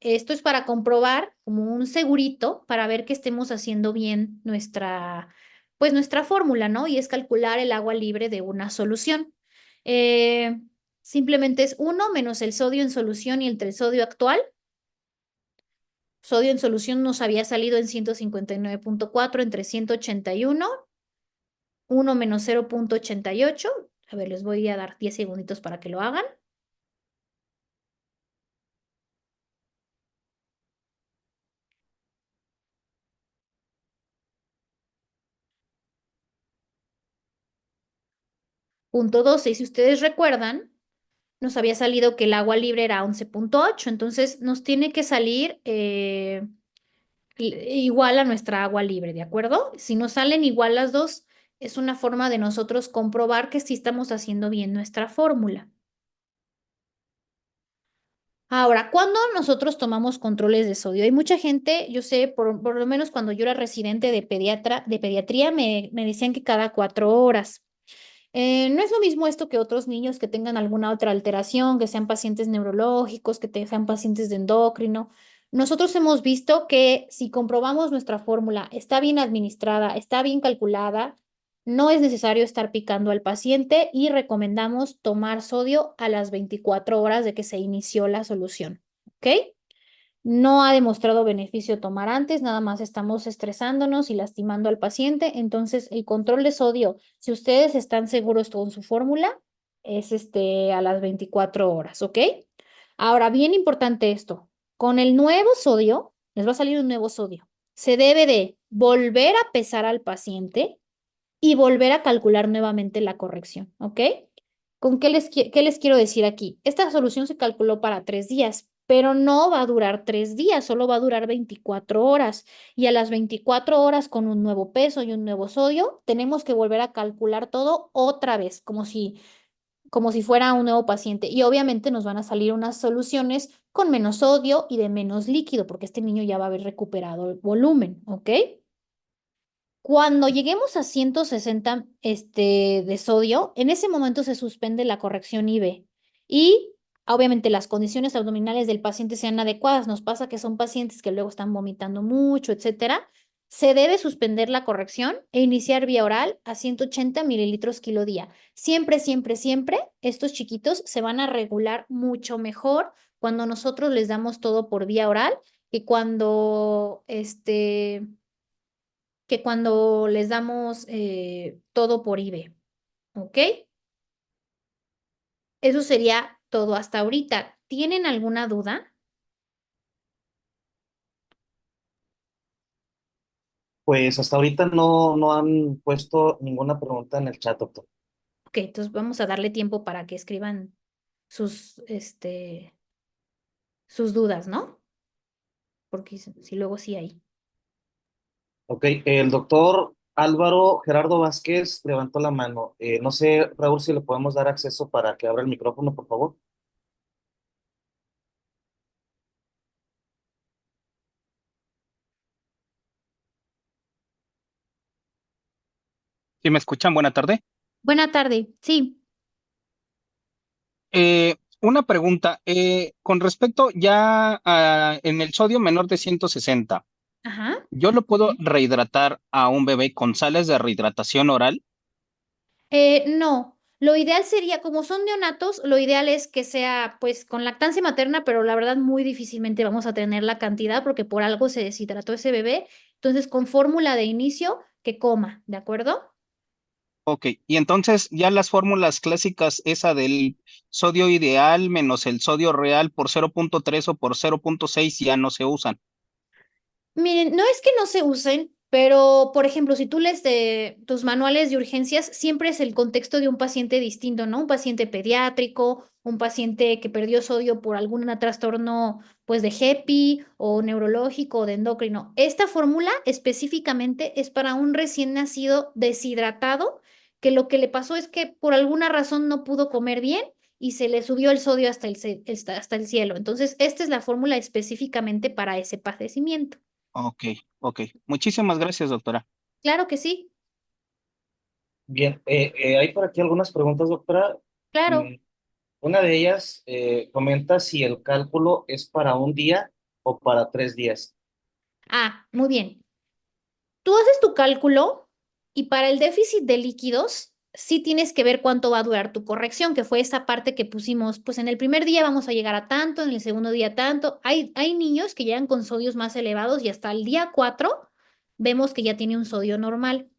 es para comprobar como un segurito para ver que estemos haciendo bien pues nuestra fórmula, ¿no? Y es calcular el agua libre de una solución. Eh, Simplemente es 1 menos el sodio en solución y el sodio actual. Sodio en solución nos había salido en 159.4 entre 181. 1 menos 0.88. A ver, les voy a dar 10 segunditos para que lo hagan. Punto 12. Y si ustedes recuerdan, nos había salido que el agua libre era 11.8, entonces nos tiene que salir igual a nuestra agua libre, ¿de acuerdo? Si nos salen igual las dos, es una forma de nosotros comprobar que sí estamos haciendo bien nuestra fórmula. Ahora, ¿cuándo nosotros tomamos controles de sodio? Hay mucha gente, yo sé, por lo menos cuando yo era residente de pediatría, me decían que cada 4 horas. No es lo mismo esto que otros niños que tengan alguna otra alteración, que sean pacientes neurológicos, sean pacientes de endocrino. Nosotros hemos visto que si comprobamos nuestra fórmula está bien administrada, está bien calculada, no es necesario estar picando al paciente y recomendamos tomar sodio a las 24 horas de que se inició la solución. ¿Ok? No ha demostrado beneficio tomar antes, nada más estamos estresándonos y lastimando al paciente. Entonces, el control de sodio, si ustedes están seguros con su fórmula, es a las 24 horas, ¿ok? Ahora, bien importante esto, con el nuevo sodio, les va a salir un nuevo sodio. Se debe de volver a pesar al paciente y volver a calcular nuevamente la corrección, ¿ok? ¿Qué les quiero decir aquí? Esta solución se calculó para 3 días, pero no va a durar 3 días, solo va a durar 24 horas. Y a las 24 horas con un nuevo peso y un nuevo sodio, tenemos que volver a calcular todo otra vez, como si fuera un nuevo paciente. Y obviamente nos van a salir unas soluciones con menos sodio y de menos líquido, porque este niño ya va a haber recuperado el volumen, ¿ok? Cuando lleguemos a 160 de sodio, en ese momento se suspende la corrección IV y obviamente las condiciones abdominales del paciente sean adecuadas. Nos pasa que son pacientes que luego están vomitando mucho, etcétera. Se debe suspender la corrección e iniciar vía oral a 180 mililitros kilo día. Siempre, siempre, siempre estos chiquitos se van a regular mucho mejor cuando nosotros les damos todo por vía oral que cuando les damos todo por IV, ¿ok? Eso sería todo hasta ahorita. ¿Tienen alguna duda? Pues hasta ahorita no han puesto ninguna pregunta en el chat, doctor. Ok, entonces vamos a darle tiempo para que escriban sus, sus dudas, ¿no? Porque si luego sí hay. Ok, el doctor Álvaro Gerardo Vázquez levantó la mano. No sé, Raúl, si le podemos dar acceso para que abra el micrófono, por favor. ¿Sí me escuchan? Buena tarde. Buena tarde, sí. Una pregunta, con respecto ya en el sodio menor de 160, Ajá. ¿yo lo puedo rehidratar a un bebé con sales de rehidratación oral? No, lo ideal sería, como son neonatos, lo ideal es que sea pues con lactancia materna, pero la verdad muy difícilmente vamos a tener la cantidad porque por algo se deshidrató ese bebé. Entonces, con fórmula de inicio, que coma, ¿de acuerdo? Ok, y entonces ya las fórmulas clásicas, esa del sodio ideal menos el sodio real por 0,3 o por 0,6 ya no se usan. Miren, no es que no se usen, pero por ejemplo, si tú lees de tus manuales de urgencias, siempre es el contexto de un paciente distinto, ¿no? Un paciente pediátrico, un paciente que perdió sodio por algún trastorno, pues de HEPI o neurológico o de endocrino. Esta fórmula específicamente es para un recién nacido deshidratado, que lo que le pasó es que por alguna razón no pudo comer bien y se le subió el sodio hasta el cielo. Entonces, esta es la fórmula específicamente para ese padecimiento. Ok, ok. Muchísimas gracias, doctora. Claro que sí, Bien, hay por aquí algunas preguntas, doctora. claro. Mm, Una de ellas comenta si el cálculo es para un día o para 3 días. Muy bien. Tú haces tu cálculo y para el déficit de líquidos, sí tienes que ver cuánto va a durar tu corrección, que fue esa parte que pusimos, pues en el primer día vamos a llegar a tanto, en el segundo día tanto. Hay niños que llegan con sodios más elevados y hasta el día 4 vemos que ya tiene un sodio normal.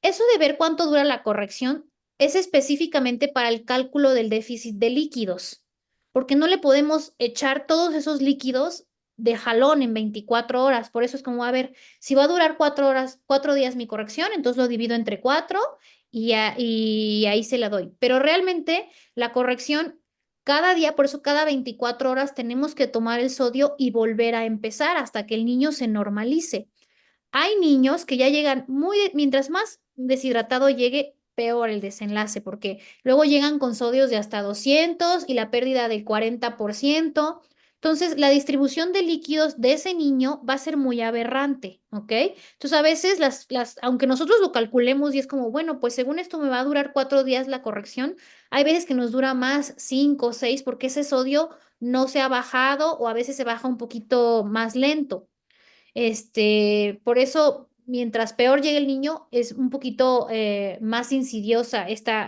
Eso de ver cuánto dura la corrección es específicamente para el cálculo del déficit de líquidos, porque no le podemos echar todos esos líquidos de jalón en 24 horas. Por eso es como, a ver, si va a durar 4 horas, 4 días mi corrección, entonces lo divido entre 4 y ahí se la doy. Pero realmente la corrección cada día, por eso cada 24 horas tenemos que tomar el sodio y volver a empezar hasta que el niño se normalice. Hay niños que ya llegan mientras más deshidratado llegue, peor el desenlace, porque luego llegan con sodios de hasta 200 y la pérdida del 40%. Entonces, la distribución de líquidos de ese niño va a ser muy aberrante, ¿ok? Entonces, a veces, aunque nosotros lo calculemos y es como, bueno, pues según esto me va a durar 4 días la corrección, hay veces que nos dura más, 5 o 6, porque ese sodio no se ha bajado o a veces se baja un poquito más lento. Por eso, mientras peor llegue el niño, es un poquito más insidiosa esta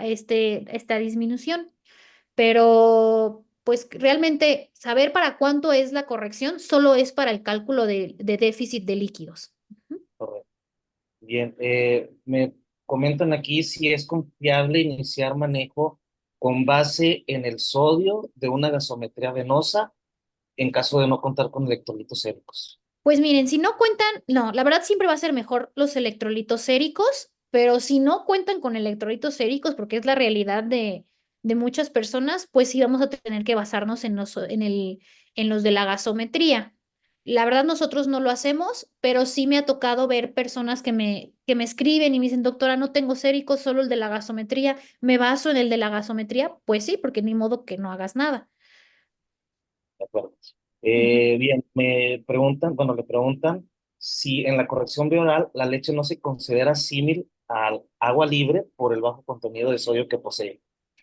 disminución. Pero, pues realmente saber para cuánto es la corrección solo es para el cálculo de déficit de líquidos. Ujú. Correcto. Bien, me comentan aquí si es confiable iniciar manejo con base en el sodio de una gasometría venosa en caso de no contar con electrolitos séricos. Pues miren, si no cuentan, no, la verdad siempre va a ser mejor los electrolitos séricos, pero si no cuentan con electrolitos séricos, porque es la realidad de muchas personas, pues sí vamos a tener que basarnos en los de la gasometría. La verdad nosotros no lo hacemos, pero sí me ha tocado ver personas que me escriben y me dicen, doctora, no tengo séricos, solo el de la gasometría, ¿me baso en el de la gasometría? Pues sí, porque ni modo que no hagas nada. ¿De acuerdo? Ujú. Bien, le preguntan si en la corrección bioral la leche no se considera símil al agua libre por el bajo contenido de sodio que posee.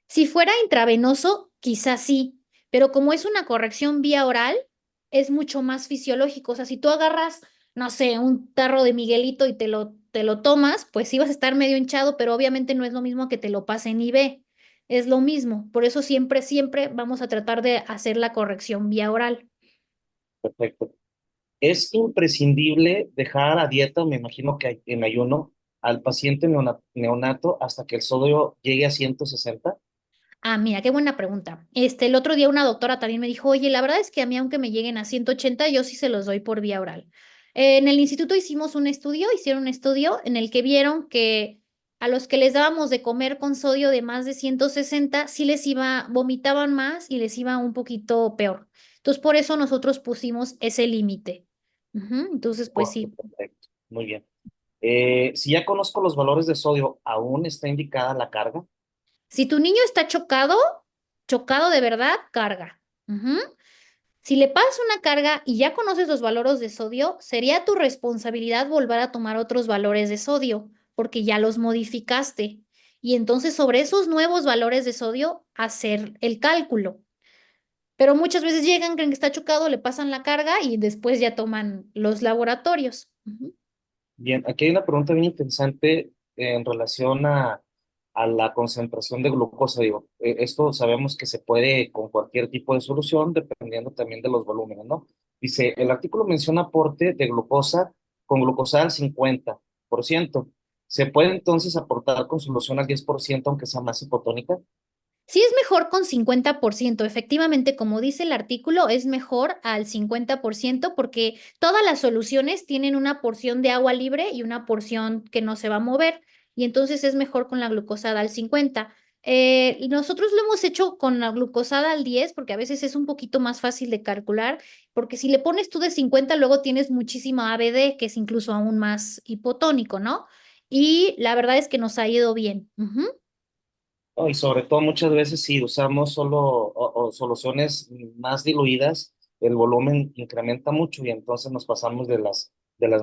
Si fuera intravenoso, quizás sí, pero como es una corrección vía oral, es mucho más fisiológico. O sea, si tú agarras, no sé, un tarro de Miguelito y te lo tomas, pues sí vas a estar medio hinchado, pero obviamente no es lo mismo que te lo pasen IV. Es lo mismo. Por eso siempre, siempre vamos a tratar de hacer la corrección vía oral. Perfecto. Es imprescindible dejar a dieta, me imagino que en ayuno, al paciente neonato hasta que el sodio llegue a 160. Ah, mira, qué buena pregunta. El otro día una doctora también me dijo, oye, la verdad es que a mí, aunque me lleguen a 180, yo sí se los doy por vía oral. En el instituto hicieron un estudio en el que vieron que a los que les dábamos de comer con sodio de más de 160, sí vomitaban más y les iba un poquito peor. Entonces, por eso nosotros pusimos ese límite. Ujú. Entonces, pues Correcto, sí. perfecto. Muy bien. Si ya conozco los valores de sodio, ¿aún está indicada la carga? Si tu niño está chocado, chocado de verdad, carga. Ujú. Si le pasas una carga y ya conoces los valores de sodio, sería tu responsabilidad volver a tomar otros valores de sodio, porque ya los modificaste. Y entonces sobre esos nuevos valores de sodio, hacer el cálculo. Pero muchas veces llegan, creen que está chocado, le pasan la carga y después ya toman los laboratorios. Ujú. Bien, aquí hay una pregunta bien interesante en relación a la concentración de glucosa. Digo, esto sabemos que se puede con cualquier tipo de solución, dependiendo también de los volúmenes, ¿no? Dice, el artículo menciona aporte de glucosa con glucosa al 50%. ¿Se puede entonces aportar con solución al 10% aunque sea más hipotónica? Sí es mejor con 50%. Efectivamente, como dice el artículo, es mejor al 50% porque todas las soluciones tienen una porción de agua libre y una porción que no se va a mover, y entonces es mejor con la glucosada al 50. Y nosotros lo hemos hecho con la glucosada al 10 porque a veces es un poquito más fácil de calcular, porque si le pones tú de 50 luego tienes muchísima ABD, que es incluso aún más hipotónico, ¿no? Y la verdad es que nos ha ido bien. Ujú. No, y sobre todo muchas veces si usamos solo o soluciones más diluidas, el volumen incrementa mucho y entonces nos pasamos de las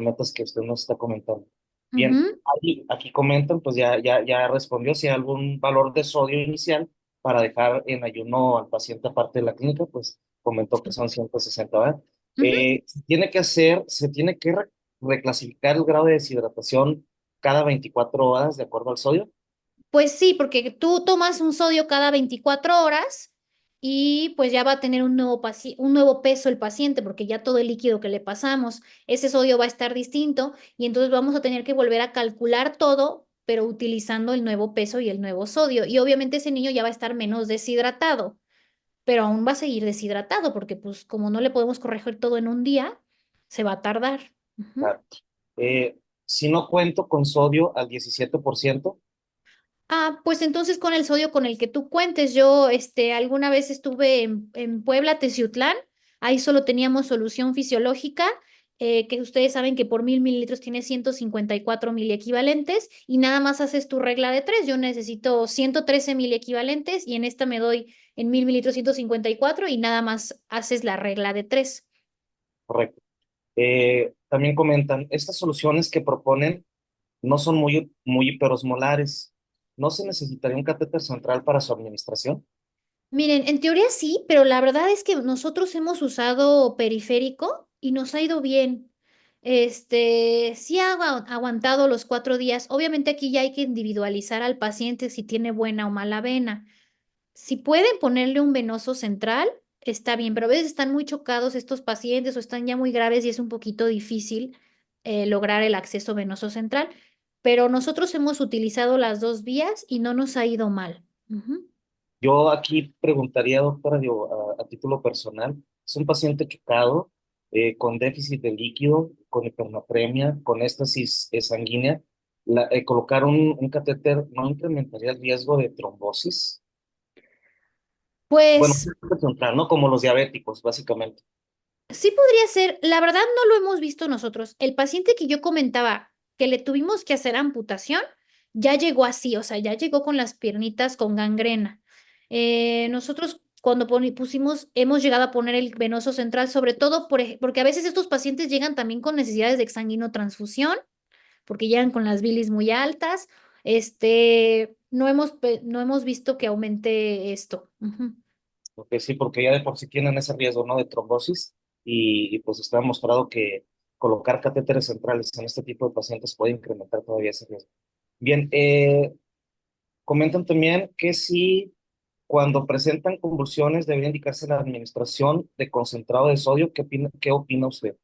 metas que usted nos está comentando. Bien, Ujú. aquí comentan, pues ya respondió si hay algún valor de sodio inicial para dejar en ayuno al paciente aparte de la clínica, pues comentó que son 160, ¿verdad? Ujú. Se tiene que reclasificar el grado de deshidratación cada 24 horas de acuerdo al sodio. Pues sí, porque tú tomas un sodio cada 24 horas y pues ya va a tener un nuevo peso el paciente, porque ya todo el líquido que le pasamos, ese sodio va a estar distinto y entonces vamos a tener que volver a calcular todo, pero utilizando el nuevo peso y el nuevo sodio. Y obviamente ese niño ya va a estar menos deshidratado, pero aún va a seguir deshidratado porque pues como no le podemos corregir todo en un día, se va a tardar. Ujú. Claro. Si no cuento con sodio al 17%. Ah, pues entonces con el sodio con el que tú cuentes. Yo, alguna vez estuve en Puebla, Teciutlán, ahí solo teníamos solución fisiológica que ustedes saben que por 1000 mililitros tiene 154 miliequivalentes y nada más haces tu regla de 3. Yo necesito 113 miliequivalentes y en esta me doy en 1000 mililitros 154 y nada más haces la regla de 3. Correcto. También comentan, estas soluciones que proponen no son muy hiperosmolares. ¿No se necesitaría un catéter central para su administración? Miren, en teoría sí, pero la verdad es que nosotros hemos usado periférico y nos ha ido bien. Sí ha aguantado los 4 días. Obviamente aquí ya hay que individualizar al paciente si tiene buena o mala vena. Si pueden ponerle un venoso central, está bien, pero a veces están muy chocados estos pacientes o están ya muy graves y es un poquito difícil lograr el acceso venoso central. Pero nosotros hemos utilizado las dos vías y no nos ha ido mal. Ujú. Yo aquí preguntaría, doctora, digo, a título personal, es un paciente chocado, con déficit de líquido, con hipernatremia, con éstasis sanguínea. Colocar un catéter no incrementaría el riesgo de trombosis. Bueno, Pues central, ¿no? Como los diabéticos, básicamente. sí podría ser, la verdad no lo hemos visto nosotros. El paciente que yo comentaba que le tuvimos que hacer amputación, ya llegó así, o sea, ya llegó con las piernitas con gangrena. Nosotros cuando pusimos, hemos llegado a poner el venoso central, sobre todo porque a veces estos pacientes llegan también con necesidades de exsanguinotransfusión, porque llegan con las bilis muy altas. No hemos visto que aumente esto. Ujú. Porque sí, porque ya de por sí tienen ese riesgo, ¿no? De trombosis pues está demostrado que colocar catéteres centrales en este tipo de pacientes puede incrementar todavía ese riesgo. Bien, comentan también que si cuando presentan convulsiones debería indicarse la administración de concentrado de sodio. ¿Qué opina usted?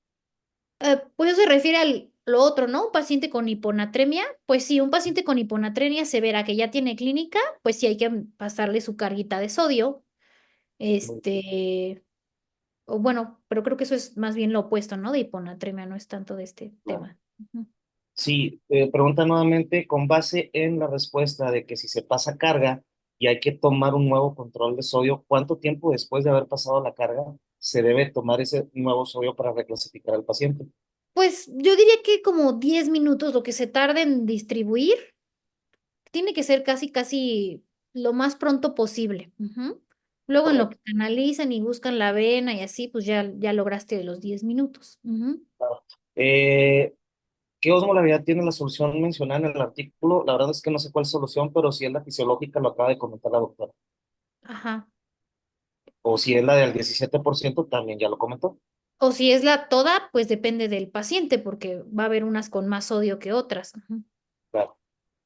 Pues eso se refiere al lo otro, ¿no? Un paciente con hiponatremia, pues sí, un paciente con hiponatremia severa que ya tiene clínica, pues sí hay que pasarle su carguita de sodio. O bueno, pero creo que eso es más bien lo opuesto, ¿no? De hiponatremia, no es tanto de este Claro. tema. Ujú. Sí, pregunta nuevamente con base en la respuesta de que si se pasa carga y hay que tomar un nuevo control de sodio, ¿cuánto tiempo después de haber pasado la carga se debe tomar ese nuevo sodio para reclasificar al paciente? Pues yo diría que como 10 minutos lo que se tarda en distribuir, tiene que ser casi, casi lo más pronto posible. Ujú. Luego en lo que Correcto. analizan y buscan la vena y así, pues ya lograste los 10 minutos. Ujú. Claro. Eh, ¿Qué osmolaridad tiene la solución mencionada en el artículo? La verdad es que no sé cuál solución, pero si es la fisiológica, lo acaba de comentar la doctora. Ajá. O si es la del 17%, también ya lo comentó. O si es la toda, pues depende del paciente, porque va a haber unas con más sodio que otras. Ujú. Claro.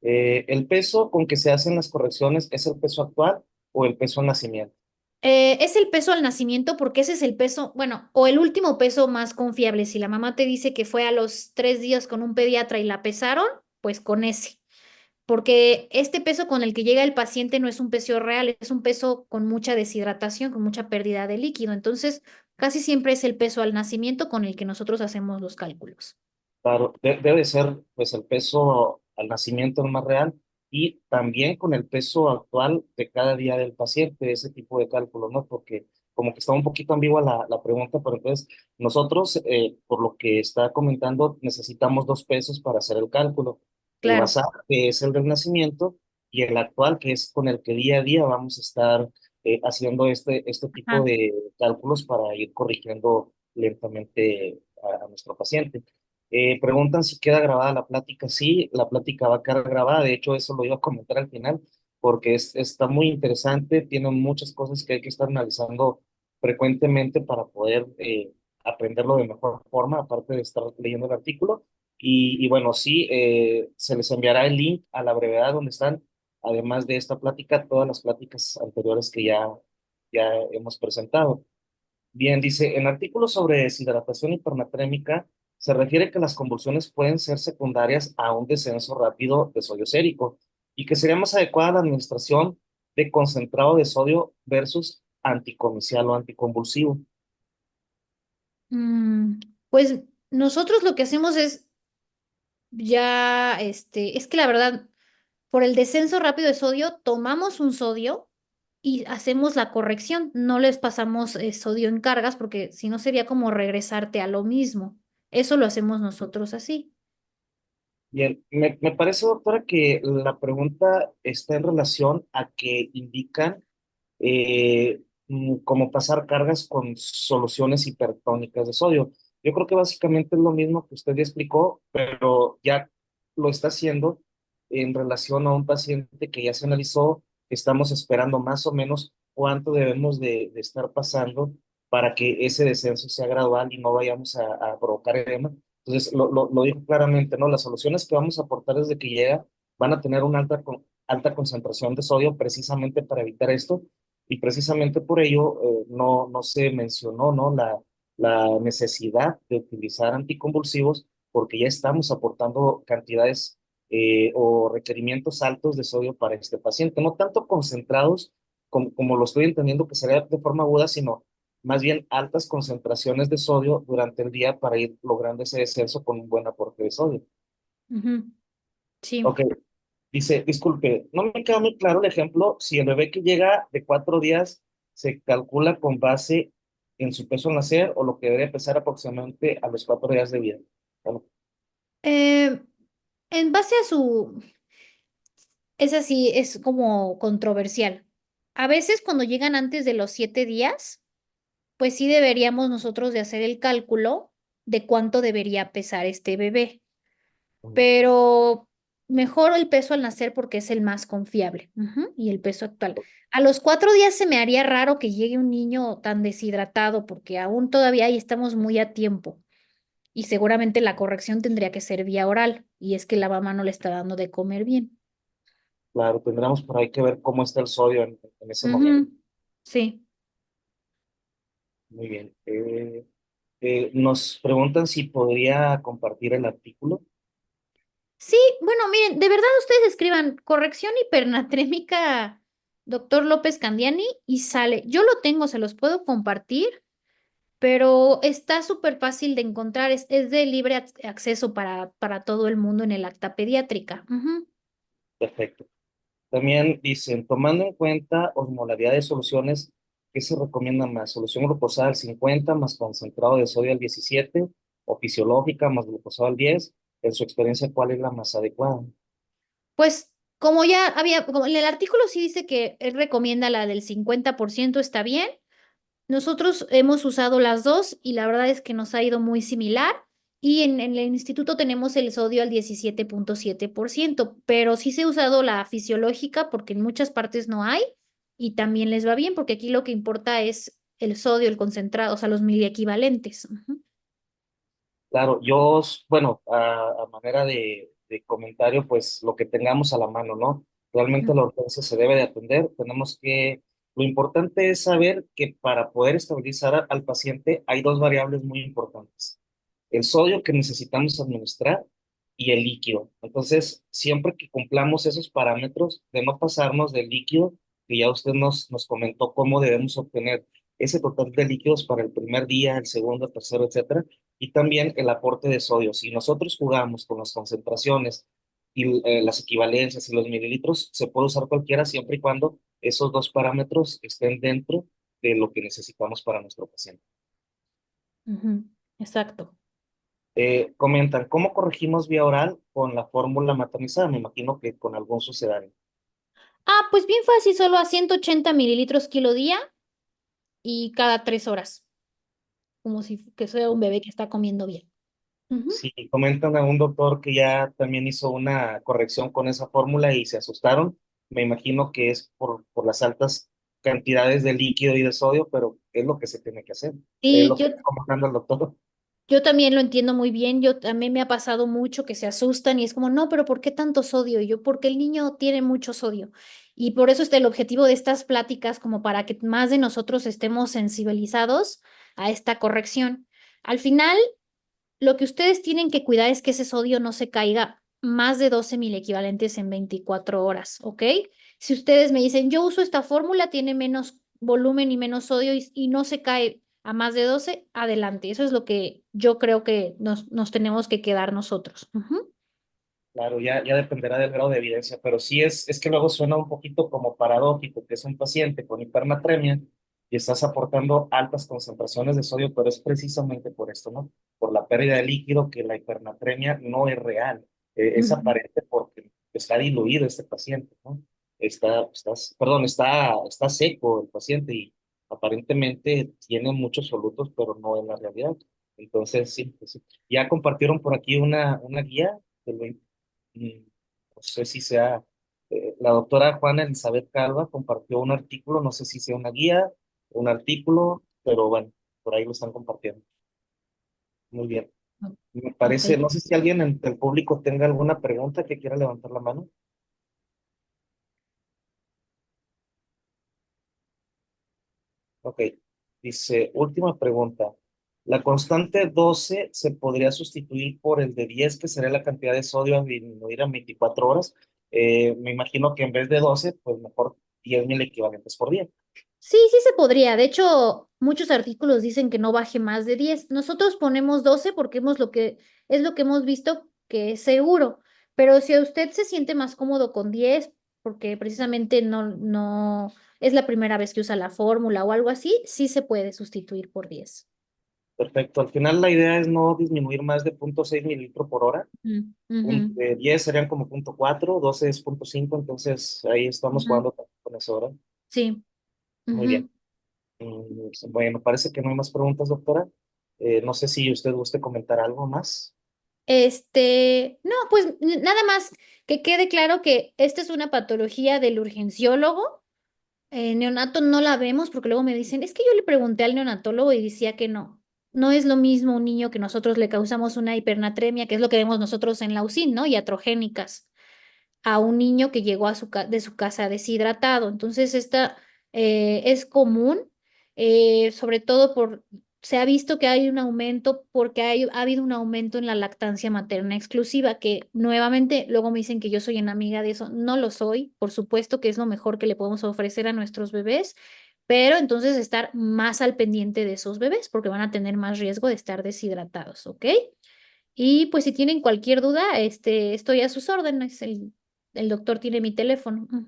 ¿El peso con que se hacen las correcciones es el peso actual o el peso al nacimiento? Es el peso al nacimiento porque ese es el peso, bueno, o el último peso más confiable. Si la mamá te dice que fue a los 3 días con un pediatra y la pesaron, pues con ese. Porque este peso con el que llega el paciente no es un peso real, es un peso con mucha deshidratación, con mucha pérdida de líquido. Entonces, casi siempre es el peso al nacimiento con el que nosotros hacemos los cálculos. Claro, debe ser pues el peso al nacimiento el más real y también con el peso actual de cada día del paciente, ese tipo de cálculo, ¿no? Porque como que está un poquito ambigua la pregunta, pero entonces nosotros, por lo que está comentando, necesitamos dos pesos para hacer el cálculo. El Claro. basal, que es el del nacimiento, y el actual, que es con el que día a día vamos a estar haciendo este tipo Ajá. de cálculos para ir corrigiendo lentamente a nuestro paciente. Preguntan si queda grabada la plática. Sí, la plática va a quedar grabada. De hecho, eso lo iba a comentar al final, porque está muy interesante. Tiene muchas cosas que hay que estar analizando frecuentemente para poder aprenderlo de mejor forma, aparte de estar leyendo el artículo. Y bueno, sí, se les enviará el link a la brevedad donde están, además de esta plática, todas las pláticas anteriores que ya hemos presentado. Bien, dice, en artículos sobre deshidratación hipernatrémica se refiere que las convulsiones pueden ser secundarias a un descenso rápido de sodio sérico y que sería más adecuada la administración de concentrado de sodio versus anticomicial o anticonvulsivo. Mm, pues nosotros lo que hacemos es ya, es que la verdad, por el descenso rápido de sodio, tomamos un sodio y hacemos la corrección. No les pasamos sodio en cargas porque si no sería como regresarte a lo mismo. Eso lo hacemos nosotros así. Bien, me parece, doctora, que la pregunta está en relación a que indican como pasar cargas con soluciones hipertónicas de sodio. Yo creo que básicamente es lo mismo que usted ya explicó, pero ya lo está haciendo en relación a un paciente que ya se analizó, que estamos esperando más o menos cuánto debemos de estar pasando para que ese descenso sea gradual y no vayamos a provocar edema. Entonces, lo dijo claramente, ¿no? Las soluciones que vamos a aportar desde que llega van a tener una alta concentración de sodio precisamente para evitar esto y precisamente por ello no se mencionó, ¿no? La necesidad de utilizar anticonvulsivos porque ya estamos aportando cantidades o requerimientos altos de sodio para este paciente, no tanto concentrados como lo estoy entendiendo que sería de forma aguda, sino más bien altas concentraciones de sodio durante el día para ir logrando ese descenso con un buen aporte de sodio. Ujú. Sí. Ok, dice, disculpe, no me queda muy claro el ejemplo. Si el bebé que llega de 4 días se calcula con base en su peso al nacer o lo que debe pesar aproximadamente a los 4 días de vida. Bueno, Eh, en base a su, es así, es como controversial. A veces cuando llegan antes de los 7 días, pues sí deberíamos nosotros de hacer el cálculo de cuánto debería pesar este bebé, pero mejor el peso al nacer porque es el más confiable, y el peso actual. A los 4 días se me haría raro que llegue un niño tan deshidratado porque aún todavía ahí estamos muy a tiempo y seguramente la corrección tendría que ser vía oral y es que la mamá no le está dando de comer bien. claro, tendremos por ahí que ver cómo está el sodio en ese momento. Ujú. Sí. Muy bien. Nos preguntan si podría compartir el artículo. Sí, bueno, miren, de verdad ustedes escriban corrección hipernatrémica, doctor López Candiani, y sale. Yo lo tengo, se los puedo compartir, pero está súper fácil de encontrar, es de libre acceso para todo el mundo en el acta pediátrica. Ujú. Perfecto. También dicen, tomando en cuenta osmolaridad de soluciones, ¿qué se recomienda más? ¿Solución glucosada al 50 más concentrado de sodio al 17 o fisiológica más glucosado al 10? En su experiencia, ¿cuál es la más adecuada? Pues como ya había, como en el artículo sí dice que él recomienda la del 50%, está bien. Nosotros hemos usado las dos y la verdad es que nos ha ido muy similar. Y en el instituto tenemos el sodio al 17,7%, pero sí se ha usado la fisiológica porque en muchas partes no hay y también les va bien porque aquí lo que importa es el sodio, el concentrado, o sea, los miliequivalentes. Ujú, Claro, yo, bueno, a manera de comentario, pues lo que tengamos a la mano, ¿no? Realmente la urgencia se debe de atender. Lo importante es saber que para poder estabilizar al paciente hay dos variables muy importantes. El sodio que necesitamos administrar y el líquido. Entonces, siempre que cumplamos esos parámetros de no pasarnos del líquido, que ya usted nos comentó cómo debemos obtener ese total de líquidos para el primer día, el segundo, el tercero, etcétera, y también el aporte de sodio. Si nosotros jugamos con las concentraciones y las equivalencias y los mililitros, se puede usar cualquiera siempre y cuando esos dos parámetros estén dentro de lo que necesitamos para nuestro paciente. ujú, exacto. Comentan, ¿cómo corregimos vía oral con la fórmula maternizada? Me imagino que con algún sucedáneo. Ah, pues bien fácil, solo a 180 mililitros kilo día y cada 3 horas, como si que sea un bebé que está comiendo bien. Ujú. Si comentan a un doctor que ya también hizo una corrección con esa fórmula y se asustaron, me imagino que es por las altas cantidades de líquido y de sodio, pero es lo que se tiene que hacer. Es Sí, lo que está comentando el doctor. yo también lo entiendo muy bien. Yo también me ha pasado mucho que se asustan y es como, no, pero ¿por qué tanto sodio? Y yo, porque el niño tiene mucho sodio. Y por eso está el objetivo de estas pláticas, como para que más de nosotros estemos sensibilizados a esta corrección. Al final, lo que ustedes tienen que cuidar es que ese sodio no se caiga más de 12 mil equivalentes en 24 horas, ¿ok? Si ustedes me dicen, yo uso esta fórmula, tiene menos volumen y menos sodio y no se cae a más de 12, adelante. Eso es lo que yo creo que nos tenemos que quedar nosotros. Ujú. Claro, ya dependerá del grado de evidencia, pero sí es que luego suena un poquito como paradójico, que es un paciente con hipernatremia, y estás aportando altas concentraciones de sodio, pero es precisamente por esto, ¿no? Por la pérdida de líquido, que la hipernatremia no es real, es Ujú. aparente porque está diluido este paciente, ¿no? Está seco el paciente y aparentemente tiene muchos solutos, pero no en la realidad. Entonces, sí, pues sí. Ya compartieron por aquí una guía del 20, no sé si sea, la doctora Juana Elizabeth Calva compartió un artículo, no sé si sea una guía, un artículo, pero bueno, por ahí lo están compartiendo. Muy bien. Me Ok. parece, no sé si alguien entre el público tenga alguna pregunta que quiera levantar la mano. Ok, dice, última pregunta. ¿La constante 12 se podría sustituir por el de 10, que sería la cantidad de sodio a disminuir a 24 horas? Me imagino que en vez de 12, pues mejor 10.000 equivalentes por día. Sí, sí se podría. De hecho, muchos artículos dicen que no baje más de 10. Nosotros ponemos 12 porque es lo que hemos visto que es seguro. Pero si usted se siente más cómodo con 10, porque precisamente no es la primera vez que usa la fórmula o algo así, sí se puede sustituir por 10. Perfecto. Al final la idea es no disminuir más de 0,6 mililitros por hora. Mm, ujú, 10 serían como 0,4, 12 es 0,5, entonces ahí estamos ujú. jugando con eso, ¿verdad? Sí. Muy bien. Ujú. Bueno, parece que no hay más preguntas, doctora. No sé si usted guste comentar algo más. No, pues nada más que quede claro que esta es una patología del urgenciólogo. Neonato no la vemos porque luego me dicen, es que yo le pregunté al neonatólogo y decía que no. No es lo mismo un niño que nosotros le causamos una hipernatremia, que es lo que vemos nosotros en la UCI, ¿no? Iatrogénicas, a un niño que llegó de su casa deshidratado. Entonces, esta es común, sobre todo se ha visto que hay un aumento porque ha habido un aumento en la lactancia materna exclusiva, que nuevamente luego me dicen que yo soy enemiga de eso. No lo soy, por supuesto que es lo mejor que le podemos ofrecer a nuestros bebés, pero entonces estar más al pendiente de esos bebés porque van a tener más riesgo de estar deshidratados, ¿ok? Y pues si tienen cualquier duda, estoy a sus órdenes. El doctor tiene mi teléfono. Ujú.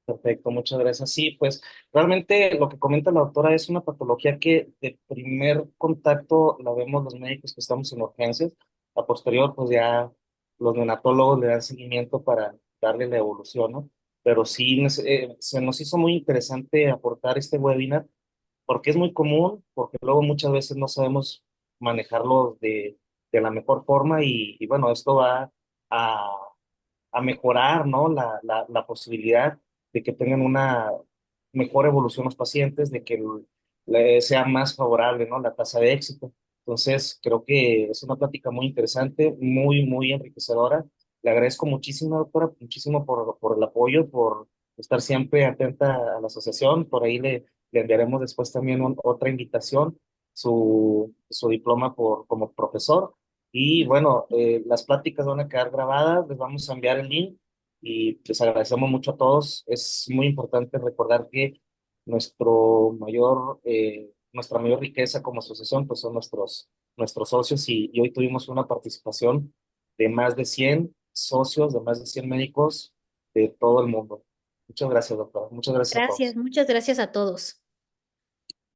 Perfecto, muchas gracias. Sí, pues realmente lo que comenta la doctora es una patología que de primer contacto la vemos los médicos que estamos en urgencias. A posterior, pues ya los neonatólogos le dan seguimiento para darle la evolución, ¿no? Pero sí, se nos hizo muy interesante aportar este webinar porque es muy común, porque luego muchas veces no sabemos manejarlo de la mejor forma y bueno, esto va a mejorar, ¿no? La posibilidad de que tengan una mejor evolución los pacientes, de que sea más favorable, ¿no? La tasa de éxito. Entonces, creo que es una plática muy interesante, muy enriquecedora. Le agradezco muchísimo, doctora, muchísimo por el apoyo, por estar siempre atenta a la asociación. Por ahí le enviaremos después también otra invitación, su diploma como profesor. Y bueno, las pláticas van a quedar grabadas, les vamos a enviar el link y les agradecemos mucho a todos. Es muy importante recordar que nuestra mayor riqueza como asociación pues son nuestros socios y hoy tuvimos una participación de más de 100 socios, de más de 100 médicos de todo el mundo. Muchas gracias, doctora. Muchas gracias a Gracias, todos. muchas gracias a todos.